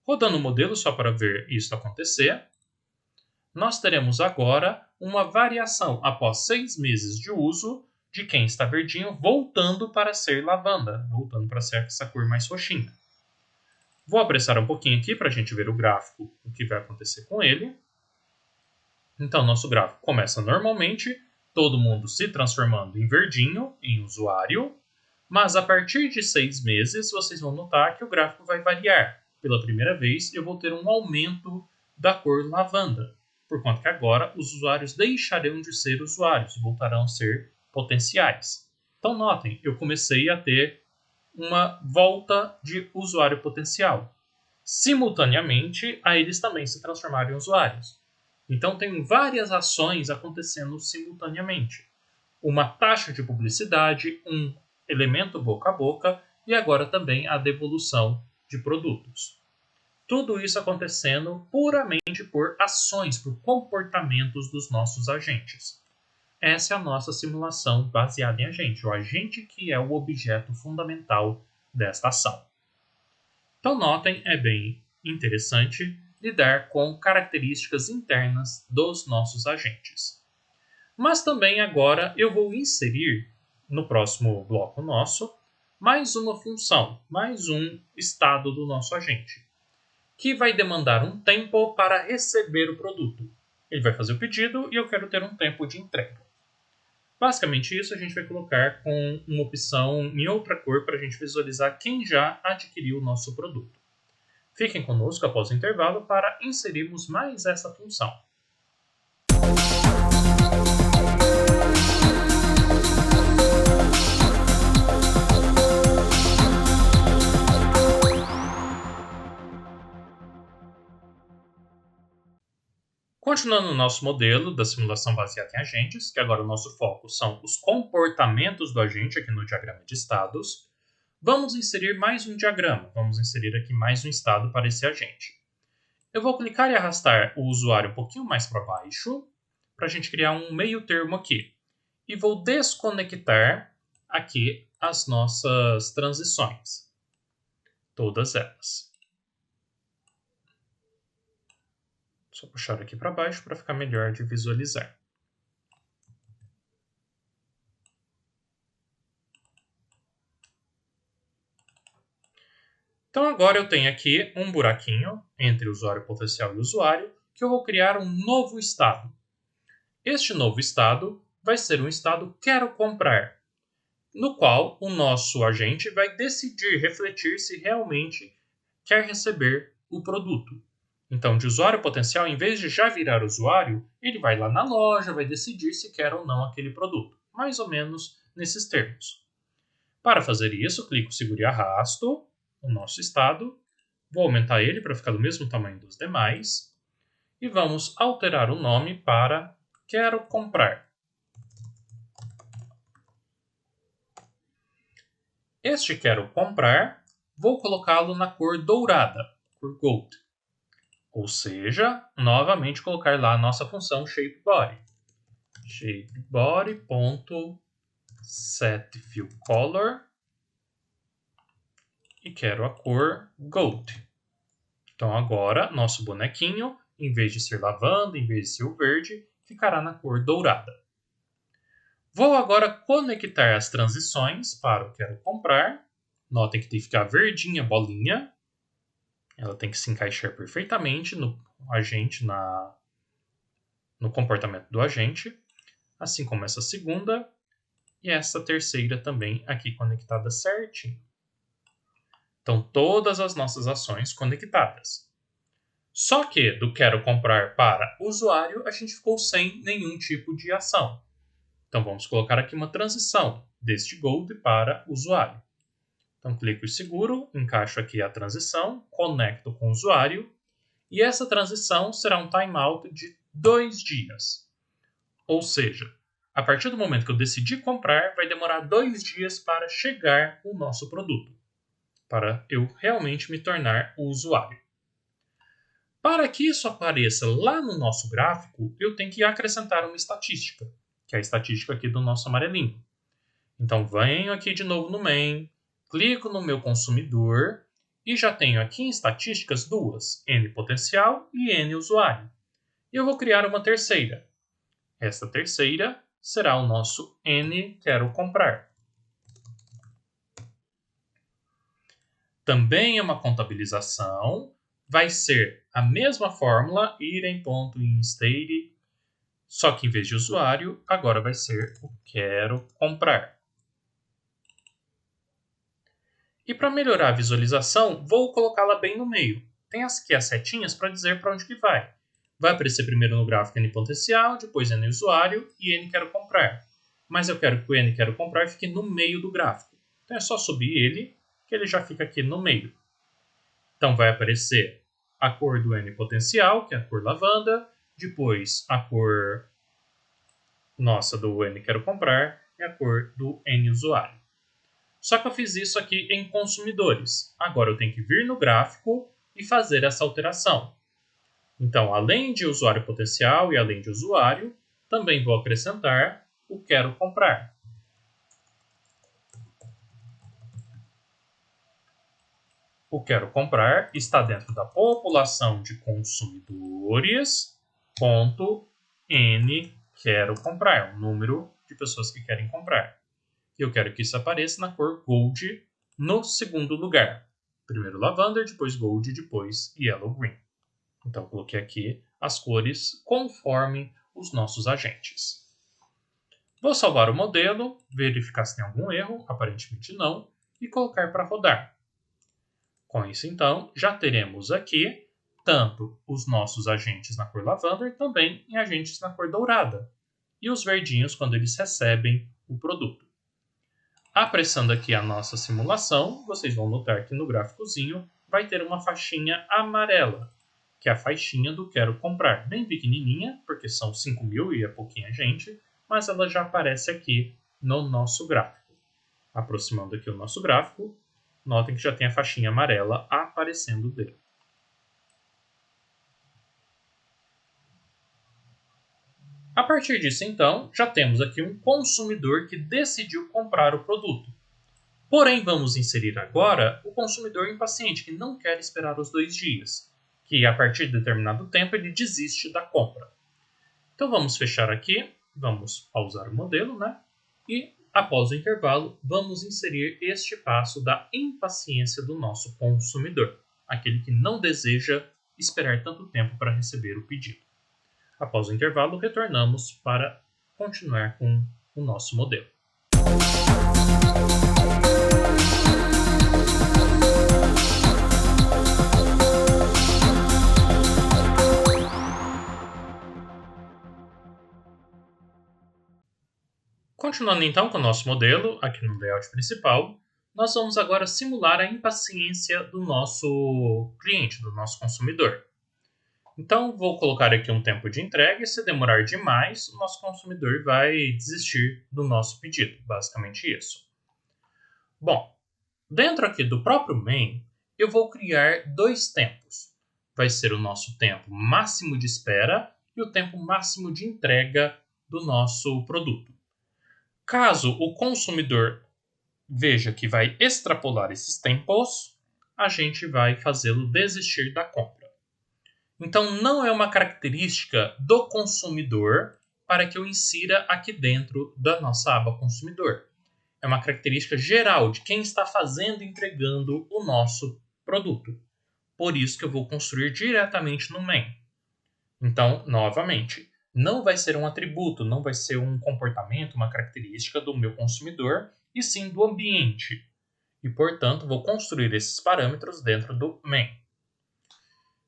Rodando o modelo só para ver isso acontecer, nós teremos agora uma variação após 6 meses de uso de quem está verdinho voltando para ser lavanda, voltando para ser essa cor mais roxinha. Vou apressar um pouquinho aqui para a gente ver o gráfico, o que vai acontecer com ele. Então, nosso gráfico começa normalmente, todo mundo se transformando em verdinho, em usuário, mas a partir de 6 meses, vocês vão notar que o gráfico vai variar. Pela primeira vez, eu vou ter um aumento da cor lavanda, por conta que agora os usuários deixarão de ser usuários e voltarão a ser potenciais. Então, notem, eu comecei a ter uma volta de usuário potencial. Simultaneamente, a eles também se transformaram em usuários. Então, tem várias ações acontecendo simultaneamente. Uma taxa de publicidade, um elemento boca a boca e agora também a devolução de produtos. Tudo isso acontecendo puramente por ações, por comportamentos dos nossos agentes. Essa é a nossa simulação baseada em agente, o agente que é o objeto fundamental desta ação. Então, notem, é bem interessante lidar com características internas dos nossos agentes. Mas também agora eu vou inserir, no próximo bloco nosso, mais uma função, mais um estado do nosso agente, que vai demandar um tempo para receber o produto. Ele vai fazer o pedido e eu quero ter um tempo de entrega. Basicamente isso a gente vai colocar com uma opção em outra cor para a gente visualizar quem já adquiriu o nosso produto. Fiquem conosco após o intervalo para inserirmos mais essa função. Continuando no nosso modelo da simulação baseada em agentes, que agora o nosso foco são os comportamentos do agente aqui no diagrama de estados, vamos inserir mais um diagrama, vamos inserir aqui mais um estado para esse agente. Eu vou clicar e arrastar o usuário um pouquinho mais para baixo, para a gente criar um meio termo aqui. E vou desconectar aqui as nossas transições, todas elas. Só puxar aqui para baixo para ficar melhor de visualizar. Então agora eu tenho aqui um buraquinho entre o usuário potencial e o usuário, que eu vou criar um novo estado. Este novo estado vai ser um estado quero comprar. no qual o nosso agente vai decidir, refletir se realmente quer receber o produto. Então, de usuário potencial, em vez de já virar usuário, ele vai lá na loja, vai decidir se quer ou não aquele produto. Mais ou menos nesses termos. Para fazer isso, clico, seguro e arrasto o nosso estado. Vou aumentar ele para ficar do mesmo tamanho dos demais. E vamos alterar o nome para Quero Comprar. Este Quero Comprar, vou colocá-lo na cor dourada, cor Gold. Ou seja, novamente colocar lá a nossa função ShapeBody. ShapeBody.setFillColor e quero a cor Gold. Então agora, nosso bonequinho, em vez de ser lavanda, em vez de ser o verde, ficará na cor dourada. Vou agora conectar as transições para o Quero Comprar. Notem que tem que ficar verdinha a bolinha. Ela tem que se encaixar perfeitamente no agente, no comportamento do agente. Assim como essa segunda e essa terceira também aqui conectada certinho. Então, todas as nossas ações conectadas. Só que do Quero Comprar para usuário, a gente ficou sem nenhum tipo de ação. Então, vamos colocar aqui uma transição deste Gold para usuário. Então, clico em seguro, encaixo aqui a transição, conecto com o usuário, e essa transição será um timeout de 2 dias. Ou seja, a partir do momento que eu decidi comprar, vai demorar 2 dias para chegar o nosso produto, para eu realmente me tornar o usuário. Para que isso apareça lá no nosso gráfico, eu tenho que acrescentar uma estatística, que é a estatística aqui do nosso amarelinho. Então, venho aqui de novo no main, clico no meu consumidor e já tenho aqui em estatísticas duas, N potencial e N usuário. E eu vou criar uma terceira. Esta terceira será o nosso N Quero Comprar. Também é uma contabilização. Vai ser a mesma fórmula, item.inState, só que em vez de usuário, agora vai ser o Quero Comprar. E para melhorar a visualização, vou colocá-la bem no meio. Tem aqui as setinhas para dizer para onde que vai. Vai aparecer primeiro no gráfico N potencial, depois N usuário e N Quero Comprar. Mas eu quero que o N Quero Comprar fique no meio do gráfico. Então é só subir ele, que ele já fica aqui no meio. Então vai aparecer a cor do N potencial, que é a cor lavanda, depois a cor nossa do N Quero Comprar e a cor do N usuário. Só que eu fiz isso aqui em consumidores. Agora eu tenho que vir no gráfico e fazer essa alteração. Então, além de usuário potencial e além de usuário, também vou acrescentar o Quero Comprar. O Quero Comprar está dentro da população de consumidores, N Quero Comprar, o número de pessoas que querem comprar. E eu quero que isso apareça na cor Gold no segundo lugar. Primeiro Lavender, depois Gold, depois Yellow Green. Então, eu coloquei aqui as cores conforme os nossos agentes. Vou salvar o modelo, verificar se tem algum erro, aparentemente não, e colocar para rodar. Com isso, então, já teremos aqui tanto os nossos agentes na cor Lavender, também em agentes na cor dourada. E os verdinhos quando eles recebem o produto. Apressando aqui a nossa simulação, vocês vão notar que no gráficozinho vai ter uma faixinha amarela, que é a faixinha do Quero Comprar. Bem pequenininha, porque são 5.000 e é pouquinha gente, mas ela já aparece aqui no nosso gráfico. Aproximando aqui o nosso gráfico, notem que já tem a faixinha amarela aparecendo dele. A partir disso, então, já temos aqui um consumidor que decidiu comprar o produto. Porém, vamos inserir agora o consumidor impaciente, que não quer esperar os 2 dias, que a partir de determinado tempo ele desiste da compra. Então vamos fechar aqui, vamos pausar o modelo, e após o intervalo, vamos inserir este passo da impaciência do nosso consumidor, aquele que não deseja esperar tanto tempo para receber o pedido. Após o intervalo, retornamos para continuar com o nosso modelo. Continuando então com o nosso modelo, aqui no layout principal, nós vamos agora simular a impaciência do nosso cliente, do nosso consumidor. Então, vou colocar aqui um tempo de entrega e se demorar demais, o nosso consumidor vai desistir do nosso pedido, basicamente isso. Bom, dentro aqui do próprio main, eu vou criar dois tempos. Vai ser o nosso tempo máximo de espera e o tempo máximo de entrega do nosso produto. Caso o consumidor veja que vai extrapolar esses tempos, a gente vai fazê-lo desistir da compra. Então, não é uma característica do consumidor para que eu insira aqui dentro da nossa aba consumidor. É uma característica geral de quem está fazendo e entregando o nosso produto. Por isso que eu vou construir diretamente no main. Então, novamente, não vai ser um atributo, não vai ser um comportamento, uma característica do meu consumidor, e sim do ambiente. E, portanto, vou construir esses parâmetros dentro do main.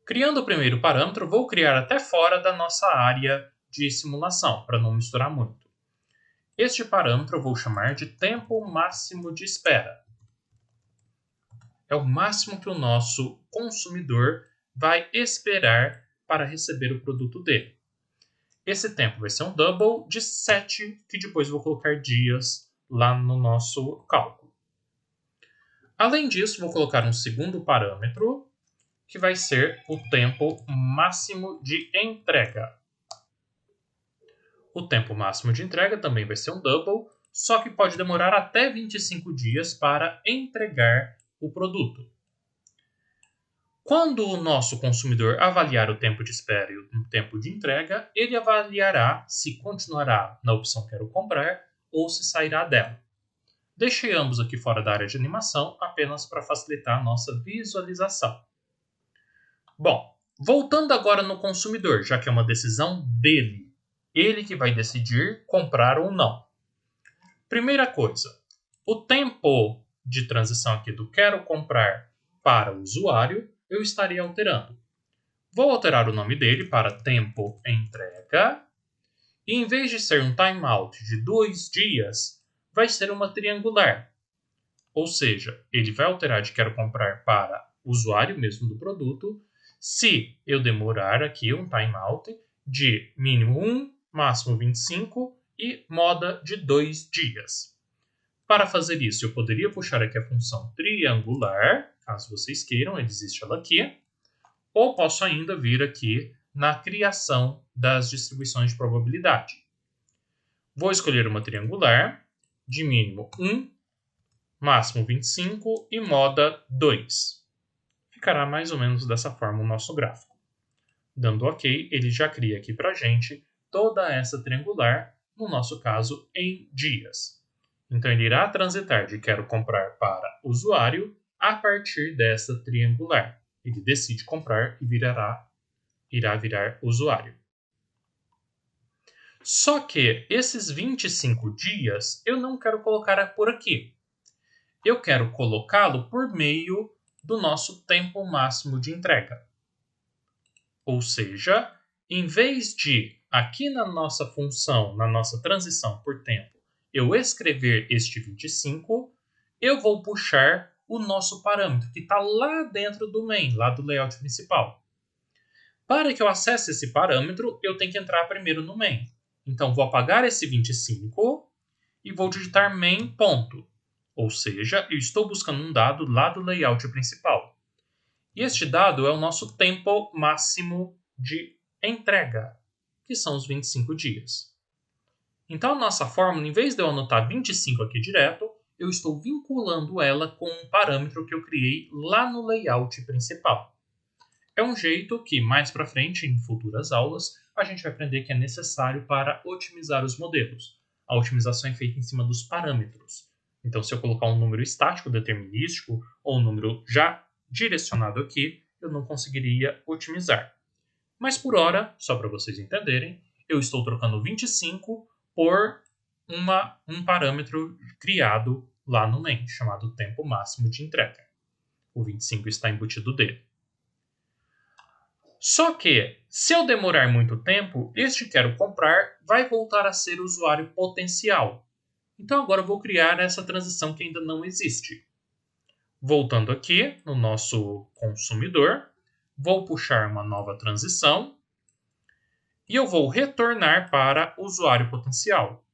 Criando o primeiro parâmetro, vou criar até fora da nossa área de simulação, para não misturar muito. Este parâmetro eu vou chamar de tempo máximo de espera. É o máximo que o nosso consumidor vai esperar para receber o produto dele. Esse tempo vai ser um double de 7, que depois vou colocar dias lá no nosso cálculo. Além disso, vou colocar um segundo parâmetro, que vai ser o tempo máximo de entrega. O tempo máximo de entrega também vai ser um double, só que pode demorar até 25 dias para entregar o produto. Quando o nosso consumidor avaliar o tempo de espera e o tempo de entrega, ele avaliará se continuará na opção Quero Comprar ou se sairá dela. Deixei ambos aqui fora da área de animação apenas para facilitar a nossa visualização. Bom, voltando agora no consumidor, já que é uma decisão dele, ele que vai decidir comprar ou não. Primeira coisa, o tempo de transição aqui do Quero Comprar para o usuário, eu estaria alterando. Vou alterar o nome dele para tempo entrega. E em vez de ser um timeout de 2 dias, vai ser uma triangular. Ou seja, ele vai alterar de quero comprar para usuário mesmo do produto, se eu demorar aqui um timeout de mínimo 1, máximo 25 e moda de 2 dias. Para fazer isso, eu poderia puxar aqui a função triangular, caso vocês queiram, existe ela aqui. Ou posso ainda vir aqui na criação das distribuições de probabilidade. Vou escolher uma triangular de mínimo 1, máximo 25 e moda 2. Ficará mais ou menos dessa forma o nosso gráfico. Dando OK, ele já cria aqui para a gente toda essa triangular, no nosso caso, em dias. Então, ele irá transitar de quero comprar para usuário a partir dessa triangular. Ele decide comprar e irá virar usuário. Só que esses 25 dias eu não quero colocar por aqui. Eu quero colocá-lo por meio do nosso tempo máximo de entrega. Ou seja, em vez de aqui na nossa função, na nossa transição por tempo, eu escrever este 25, eu vou puxar o nosso parâmetro, que está lá dentro do main, lá do layout principal. Para que eu acesse esse parâmetro, eu tenho que entrar primeiro no main. Então, vou apagar esse 25 e vou digitar main ponto. Ou seja, eu estou buscando um dado lá do layout principal. E este dado é o nosso tempo máximo de entrega, que são os 25 dias. Então, a nossa fórmula, em vez de eu anotar 25 aqui direto, eu estou vinculando ela com um parâmetro que eu criei lá no layout principal. É um jeito que, mais para frente, em futuras aulas, a gente vai aprender que é necessário para otimizar os modelos. A otimização é feita em cima dos parâmetros. Então, se eu colocar um número estático determinístico ou um número já direcionado aqui, eu não conseguiria otimizar. Mas por hora, só para vocês entenderem, eu estou trocando 25 por um parâmetro criado lá no main, chamado tempo máximo de entrega. O 25 está embutido dele. Só que, se eu demorar muito tempo, este quero comprar vai voltar a ser usuário potencial. Então agora eu vou criar essa transição que ainda não existe. Voltando aqui no nosso consumidor, vou puxar uma nova transição e eu vou retornar para usuário potencial.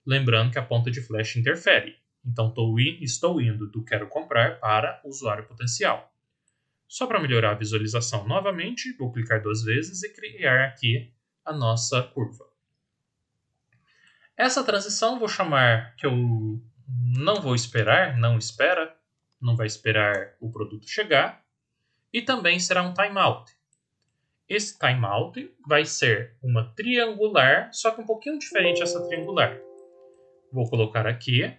Lembrando que a ponta de flecha interfere. Então estou indo do quero comprar para usuário potencial. Só para melhorar a visualização novamente, vou clicar 2 vezes e criar aqui a nossa curva. Essa transição vou chamar que eu não vou esperar, não espera, não vai esperar o produto chegar, e também será um timeout. Esse timeout vai ser uma triangular, só que um pouquinho diferente essa triangular. Vou colocar aqui,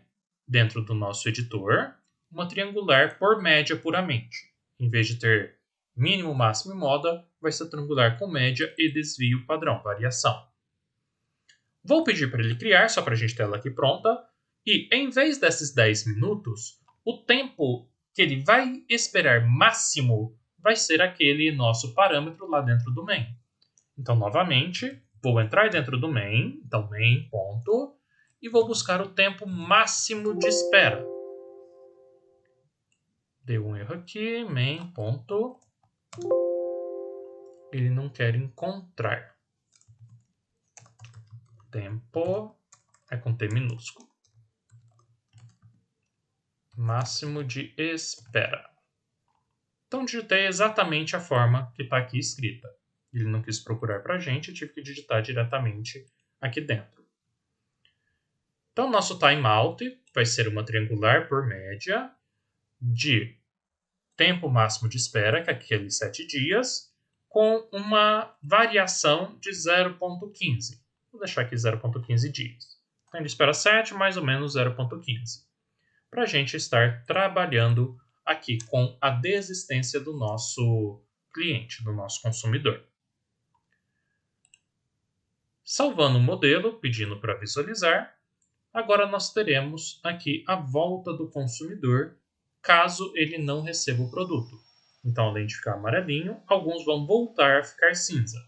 dentro do nosso editor, uma triangular por média puramente. Em vez de ter mínimo, máximo e moda, vai ser triangular com média e desvio padrão, variação. Vou pedir para ele criar, só para a gente ter ela aqui pronta. E em vez desses 10 minutos, o tempo que ele vai esperar máximo vai ser aquele nosso parâmetro lá dentro do main. Então, novamente, vou entrar dentro do main, então main, ponto, e vou buscar o tempo máximo de espera. Deu um erro aqui, main, ponto. Ele não quer encontrar. Tempo é com T minúsculo. Máximo de espera. Então, digitei exatamente a forma que está aqui escrita. Ele não quis procurar para a gente, eu tive que digitar diretamente aqui dentro. Então, nosso timeout vai ser uma triangular por média de tempo máximo de espera, que é aqueles 7 dias, com uma variação de 0,15. Vou deixar aqui 0,15 dias. Então, ele espera 7, mais ou menos 0,15. Para a gente estar trabalhando aqui com a desistência do nosso cliente, do nosso consumidor. Salvando o modelo, pedindo para visualizar, agora nós teremos aqui a volta do consumidor, caso ele não receba o produto. Então, além de ficar amarelinho, alguns vão voltar a ficar cinza.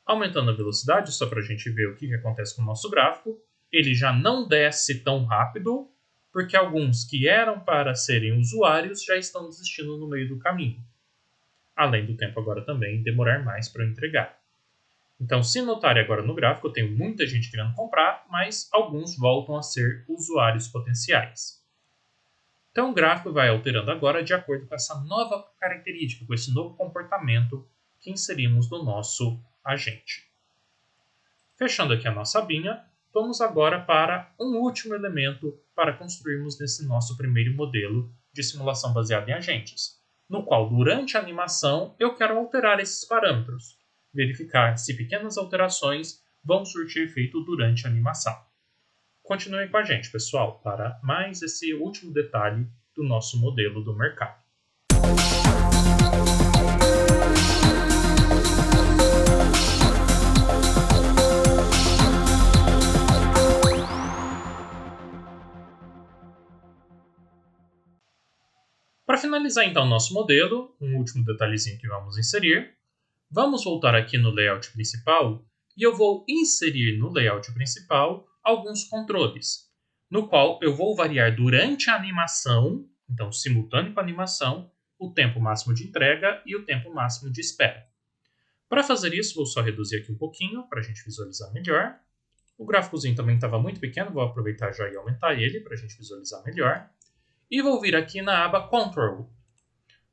Aumentando a velocidade, só para a gente ver o que acontece com o nosso gráfico, ele já não desce tão rápido, porque alguns que eram para serem usuários já estão desistindo no meio do caminho. Além do tempo agora também demorar mais para eu entregar. Então, se notarem agora no gráfico, eu tenho muita gente querendo comprar, mas alguns voltam a ser usuários potenciais. Então, o gráfico vai alterando agora de acordo com essa nova característica, com esse novo comportamento que inserimos no nosso agente. Fechando aqui a nossa abinha, vamos agora para um último elemento para construirmos nesse nosso primeiro modelo de simulação baseada em agentes, no qual, durante a animação, eu quero alterar esses parâmetros, verificar se pequenas alterações vão surtir efeito durante a animação. Continuem com a gente, pessoal, para mais esse último detalhe do nosso modelo do mercado. Para finalizar então o nosso modelo, um último detalhezinho que vamos inserir, vamos voltar aqui no layout principal e eu vou inserir no layout principal alguns controles, no qual eu vou variar durante a animação, então simultâneo com a animação, o tempo máximo de entrega e o tempo máximo de espera. Para fazer isso, vou só reduzir aqui um pouquinho para a gente visualizar melhor. O gráficozinho também estava muito pequeno, vou aproveitar já e aumentar ele para a gente visualizar melhor. E vou vir aqui na aba Control,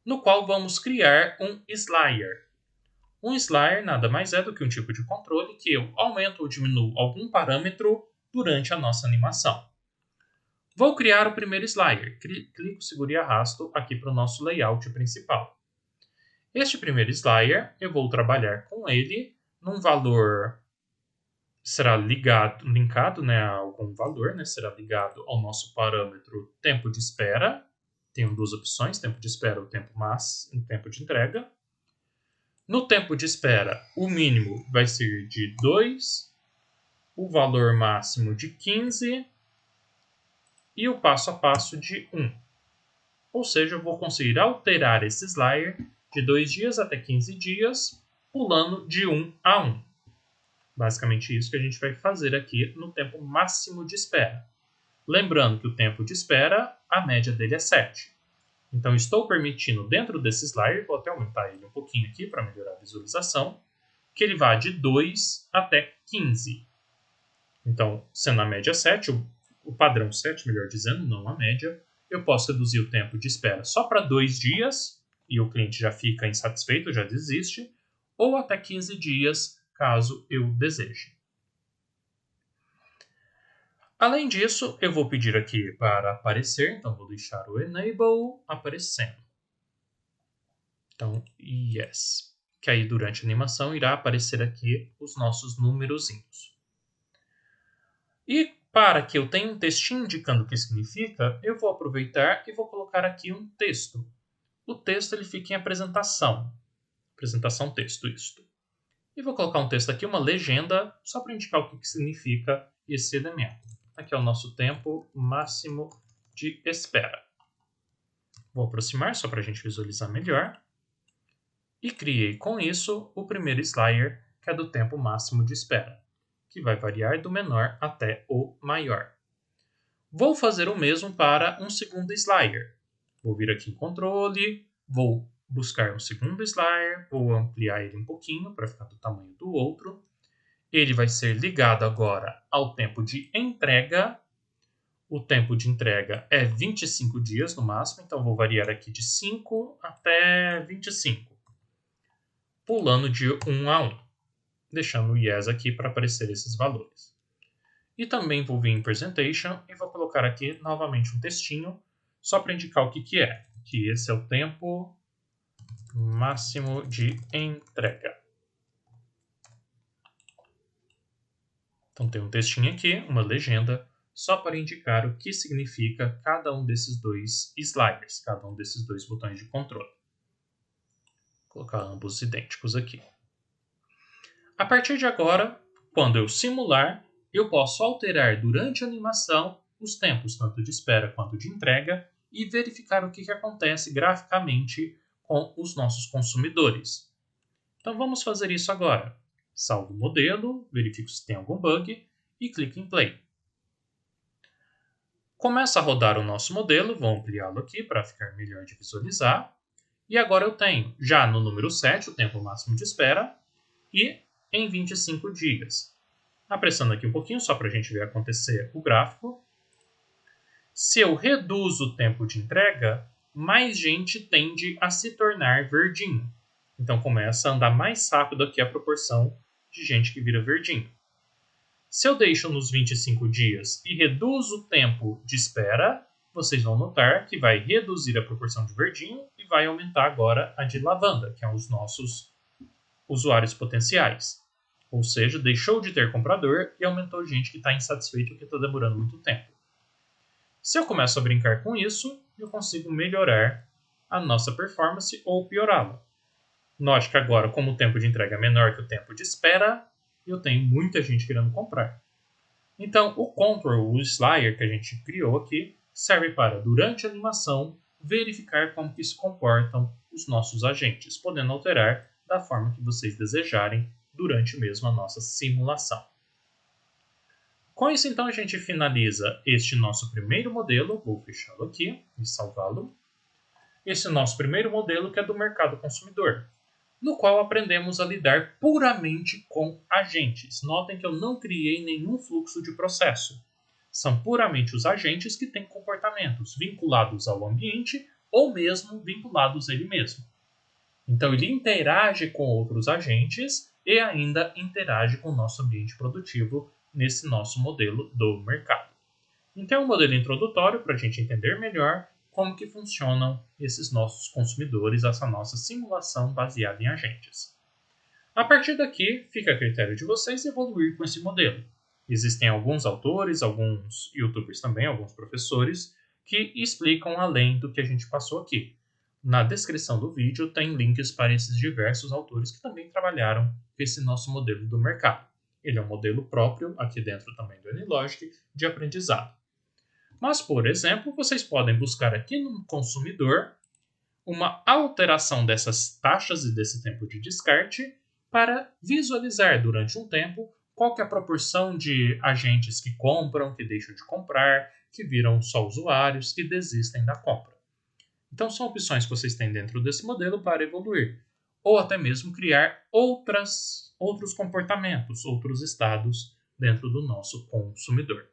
no qual vamos criar um Slider. Um Slider nada mais é do que um tipo de controle que eu aumento ou diminuo algum parâmetro durante a nossa animação. Vou criar o primeiro Slider. Clico, seguro e arrasto aqui para o nosso layout principal. Este primeiro Slider, eu vou trabalhar com ele num valor, será linkado a algum valor, será ligado ao nosso parâmetro tempo de espera. Tenho duas opções, tempo de espera ou tempo de entrega. No tempo de espera, o mínimo vai ser de 2, o valor máximo de 15 e o passo a passo de 1. Ou seja, eu vou conseguir alterar esse slider de 2 dias até 15 dias, pulando de 1 a 1. Basicamente isso que a gente vai fazer aqui no tempo máximo de espera. Lembrando que o tempo de espera, a média dele é 7. Então, estou permitindo dentro desse slider, vou até aumentar ele um pouquinho aqui para melhorar a visualização, que ele vá de 2 até 15. Então, sendo a média 7, o padrão 7, melhor dizendo, não a média, eu posso reduzir o tempo de espera só para 2 dias, e o cliente já fica insatisfeito, já desiste, ou até 15 dias, caso eu deseje. Além disso, eu vou pedir aqui para aparecer, então vou deixar o Enable aparecendo. Então, Yes. Que aí durante a animação irá aparecer aqui os nossos numerozinhos. E para que eu tenha um textinho indicando o que significa, eu vou aproveitar e vou colocar aqui um texto. O texto ele fica em apresentação. Apresentação texto, isto. E vou colocar um texto aqui, uma legenda, só para indicar o que significa esse elemento. Aqui é o nosso tempo máximo de espera. Vou aproximar só para a gente visualizar melhor. E criei com isso o primeiro slider, que é do tempo máximo de espera, que vai variar do menor até o maior. Vou fazer o mesmo para um segundo slider. Vou vir aqui em controle, vou buscar um segundo slider, vou ampliar ele um pouquinho para ficar do tamanho do outro. Ele vai ser ligado agora ao tempo de entrega. O tempo de entrega é 25 dias no máximo, então vou variar aqui de 5 até 25, pulando de 1 a 1, deixando o Yes aqui para aparecer esses valores. E também vou vir em Presentation e vou colocar aqui novamente um textinho, só para indicar o que é, que esse é o tempo máximo de entrega. Então tem um textinho aqui, uma legenda, só para indicar o que significa cada um desses dois sliders, cada um desses dois botões de controle. Vou colocar ambos idênticos aqui. A partir de agora, quando eu simular, eu posso alterar durante a animação os tempos tanto de espera quanto de entrega e verificar o que acontece graficamente com os nossos consumidores. Então vamos fazer isso agora. Salvo o modelo, verifico se tem algum bug e clico em Play. Começa a rodar o nosso modelo, vou ampliá-lo aqui para ficar melhor de visualizar. E agora eu tenho, já no número 7, o tempo máximo de espera, e em 25 dias. Apressando aqui um pouquinho, só para a gente ver acontecer o gráfico. Se eu reduzo o tempo de entrega, mais gente tende a se tornar verdinho. Então começa a andar mais rápido aqui a proporção de gente que vira verdinho. Se eu deixo nos 25 dias e reduzo o tempo de espera, vocês vão notar que vai reduzir a proporção de verdinho e vai aumentar agora a de lavanda, que são os nossos usuários potenciais. Ou seja, deixou de ter comprador e aumentou gente que está insatisfeito porque está demorando muito tempo. Se eu começo a brincar com isso, eu consigo melhorar a nossa performance ou piorá-la. Note que agora, como o tempo de entrega é menor que o tempo de espera, eu tenho muita gente querendo comprar. Então, o control, o slider que a gente criou aqui, serve para, durante a animação, verificar como que se comportam os nossos agentes, podendo alterar da forma que vocês desejarem durante mesmo a nossa simulação. Com isso, então, a gente finaliza este nosso primeiro modelo. Vou fechá-lo aqui e salvá-lo. Esse é o nosso primeiro modelo, que é do mercado consumidor, no qual aprendemos a lidar puramente com agentes. Notem que eu não criei nenhum fluxo de processo. São puramente os agentes que têm comportamentos vinculados ao ambiente ou mesmo vinculados a ele mesmo. Então, ele interage com outros agentes e ainda interage com o nosso ambiente produtivo nesse nosso modelo do mercado. Então, é um modelo introdutório para a gente entender melhor como que funcionam esses nossos consumidores, essa nossa simulação baseada em agentes. A partir daqui, fica a critério de vocês evoluir com esse modelo. Existem alguns autores, alguns youtubers também, alguns professores, que explicam além do que a gente passou aqui. Na descrição do vídeo tem links para esses diversos autores que também trabalharam com esse nosso modelo do mercado. Ele é um modelo próprio, aqui dentro também do AnyLogic, de aprendizado. Mas, por exemplo, vocês podem buscar aqui no consumidor uma alteração dessas taxas e desse tempo de descarte para visualizar durante um tempo qual que é a proporção de agentes que compram, que deixam de comprar, que viram só usuários, que desistem da compra. Então, são opções que vocês têm dentro desse modelo para evoluir, ou até mesmo criar outros comportamentos, outros estados dentro do nosso consumidor.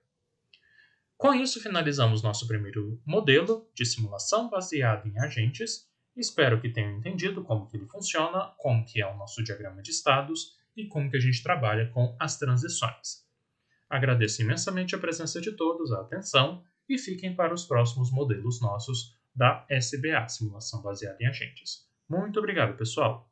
Com isso, finalizamos nosso primeiro modelo de simulação baseado em agentes. Espero que tenham entendido como que ele funciona, como que é o nosso diagrama de estados e como que a gente trabalha com as transições. Agradeço imensamente a presença de todos, a atenção, e fiquem para os próximos modelos nossos da SBA, Simulação Baseada em Agentes. Muito obrigado, pessoal!